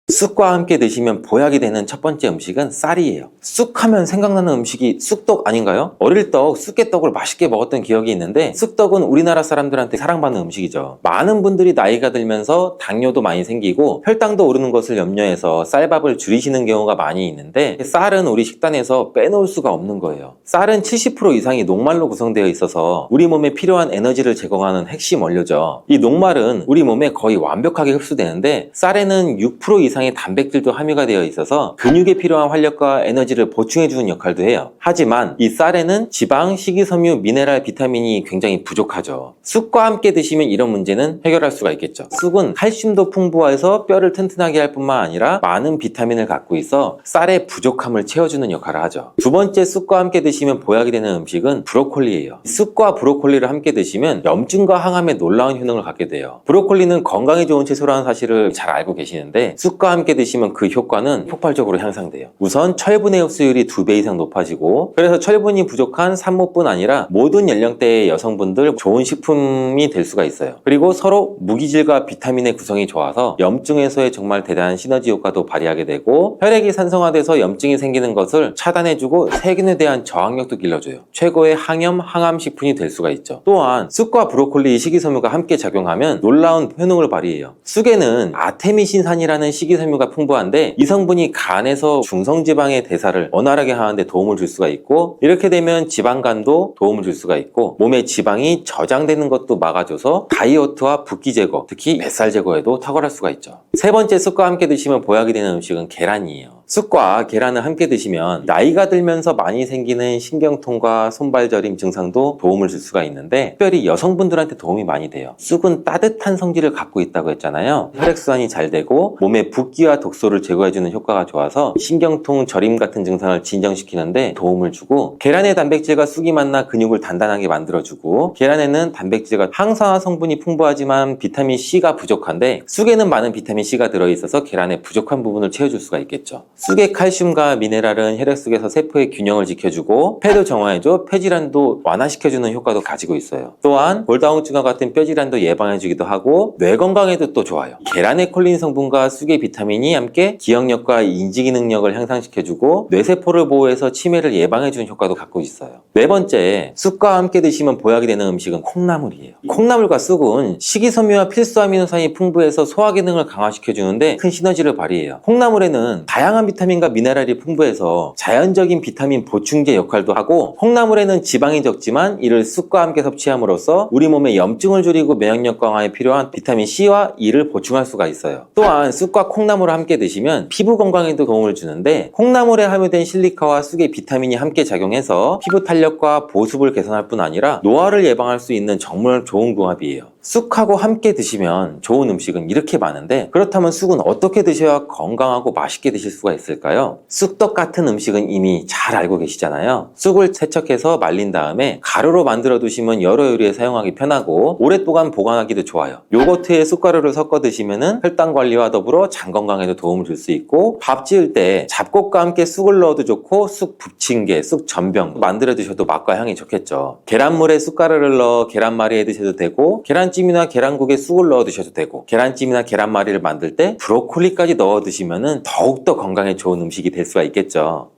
쑥과 함께 드시면 보약이 되는 첫 번째 음식은 쌀이에요. 쑥하면 생각나는 음식이 쑥떡 아닌가요? 어릴 적 쑥개떡을 맛있게 먹었던 기억이 있는데 쑥떡은 우리나라 사람들한테 사랑받는 음식이죠. 많은 분들이 나이가 들면서 당뇨도 많이 생기고 혈당도 오르는 것을 염려해서 쌀밥을 줄이시는 경우가 많이 있는데 쌀은 우리 식단에서 빼놓을 수가 없는 거예요. 쌀은 70% 이상이 녹말로 구성되어 있어서 우리 몸에 필요한 에너지를 제공하는 핵심 원료죠. 이 녹말은 우리 몸에 거의 완벽하게 흡수되는데 쌀에는 6% 이상의 단백질도 함유가 되어 있어서 근육에 필요한 활력과 에너지를 보충해주는 역할도 해요. 하지만 이 쌀에는 지방, 식이섬유, 미네랄, 비타민이 굉장히 부족하죠. 쑥과 함께 드시면 이런 문제는 해결할 수가 있겠죠. 쑥은 칼슘도 풍부해서 뼈를 튼튼하게 할 뿐만 아니라 많은 비타민을 갖고 있어 쌀의 부족함을 채워주는 역할을 하죠. 두 번째 쑥과 함께 드시면 보약이 되는 음식은 브로콜리예요. 쑥과 브로콜리를 함께 드시면 염증과 항암에 놀라운 효능을 갖게 돼요. 브로콜리는 건강에 좋은 채소라는 사실을 잘 알고 계시는데 쑥과 함께 드시면 그 효과는 폭발적으로 향상돼요. 우선 철분의 흡수율이 2배 이상 높아지고 그래서 철분이 부족한 산모뿐 아니라 모든 연령대의 여성분들 좋은 식품이 될 수가 있어요. 그리고 서로 무기질과 비타민의 구성이 좋아서 염증 해소에 정말 대단한 시너지 효과도 발휘하게 되고 혈액이 산성화돼서 염증이 생기는 것을 차단해주고 세균에 대한 저항력도 길러줘요. 최고의 항염, 항암 식품이 될 수가 있죠. 또한 쑥과 브로콜리, 식이섬유가 함께 작용하면 놀라운 효능을 발휘해요. 쑥에는 아테미신산이라는 식이섬유가 풍부한데 이 성분이 간에서 중성지방의 대사를 원활하게 하는데 도움을 줄 수가 있고 이렇게 되면 지방간도 도움을 줄 수가 있고 몸에 지방이 저장되는 것도 막아줘서 다이어트와 붓기 제거, 특히 뱃살 제거에도 탁월할 수가 있죠. 세 번째 쑥과 함께 드시면 보약이 되는 음식은 계란이에요. 쑥과 계란을 함께 드시면 나이가 들면서 많이 생기는 신경통과 손발 저림 증상도 도움을 줄 수가 있는데 특별히 여성분들한테 도움이 많이 돼요. 쑥은 따뜻한 성질을 갖고 있다고 했잖아요. 혈액순환이 잘 되고 몸의 붓기와 독소를 제거해주는 효과가 좋아서 신경통, 저림 같은 증상을 진정시키는데 도움을 주고 계란의 단백질과 쑥이 만나 근육을 단단하게 만들어주고 계란에는 단백질과 항산화 성분이 풍부하지만 비타민 C가 부족한데 쑥에는 많은 비타민 C가 들어있어서 계란의 부족한 부분을 채워줄 수가 있겠죠. 쑥의 칼슘과 미네랄은 혈액 속에서 세포의 균형을 지켜주고 폐도 정화해줘 폐질환도 완화시켜주는 효과도 가지고 있어요. 또한 골다공증과 같은 뼈질환도 예방해주기도 하고 뇌 건강에도 또 좋아요. 계란의 콜린 성분과 쑥의 비타민이 함께 기억력과 인지 능력을 향상시켜주고 뇌세포를 보호해서 치매를 예방해주는 효과도 갖고 있어요. 네 번째, 쑥과 함께 드시면 보약이 되는 음식은 콩나물이에요. 콩나물과 쑥은 식이섬유와 필수 아미노산이 풍부해서 소화 기능을 강화시켜주는데 큰 시너지를 발휘해요. 콩나물에는 다양한 비타민과 미네랄이 풍부해서 자연적인 비타민 보충제 역할도 하고 콩나물에는 지방이 적지만 이를 쑥과 함께 섭취함으로써 우리 몸의 염증을 줄이고 면역력 강화에 필요한 비타민 C와 E를 보충할 수가 있어요. 또한 쑥과 콩나물을 함께 드시면 피부 건강에도 도움을 주는데 콩나물에 함유된 실리카와 쑥의 비타민이 함께 작용해서 피부 탄력과 보습을 개선할 뿐 아니라 노화를 예방할 수 있는 정말 좋은 궁합이에요. 쑥하고 함께 드시면 좋은 음식은 이렇게 많은데 그렇다면 쑥은 어떻게 드셔야 건강하고 맛있게 드실 수가 있을까요? 쑥떡 같은 음식은 이미 잘 알고 계시잖아요. 쑥을 세척해서 말린 다음에 가루로 만들어 두시면 여러 요리에 사용하기 편하고 오랫동안 보관하기도 좋아요. 요거트에 쑥가루를 섞어 드시면 혈당 관리와 더불어 장 건강에도 도움을 줄 수 있고 밥 지을 때 잡곡과 함께 쑥을 넣어도 좋고 쑥 부침개, 쑥 전병 만들어 드셔도 맛과 향이 좋겠죠. 계란물에 쑥가루를 넣어 계란말이 해 드셔도 되고 계란찜이나 계란국에 쑥을 넣어 드셔도 되고 계란찜이나 계란말이를 만들 때 브로콜리까지 넣어 드시면 더욱더 건강에 좋은 음식이 될 수가 있겠죠.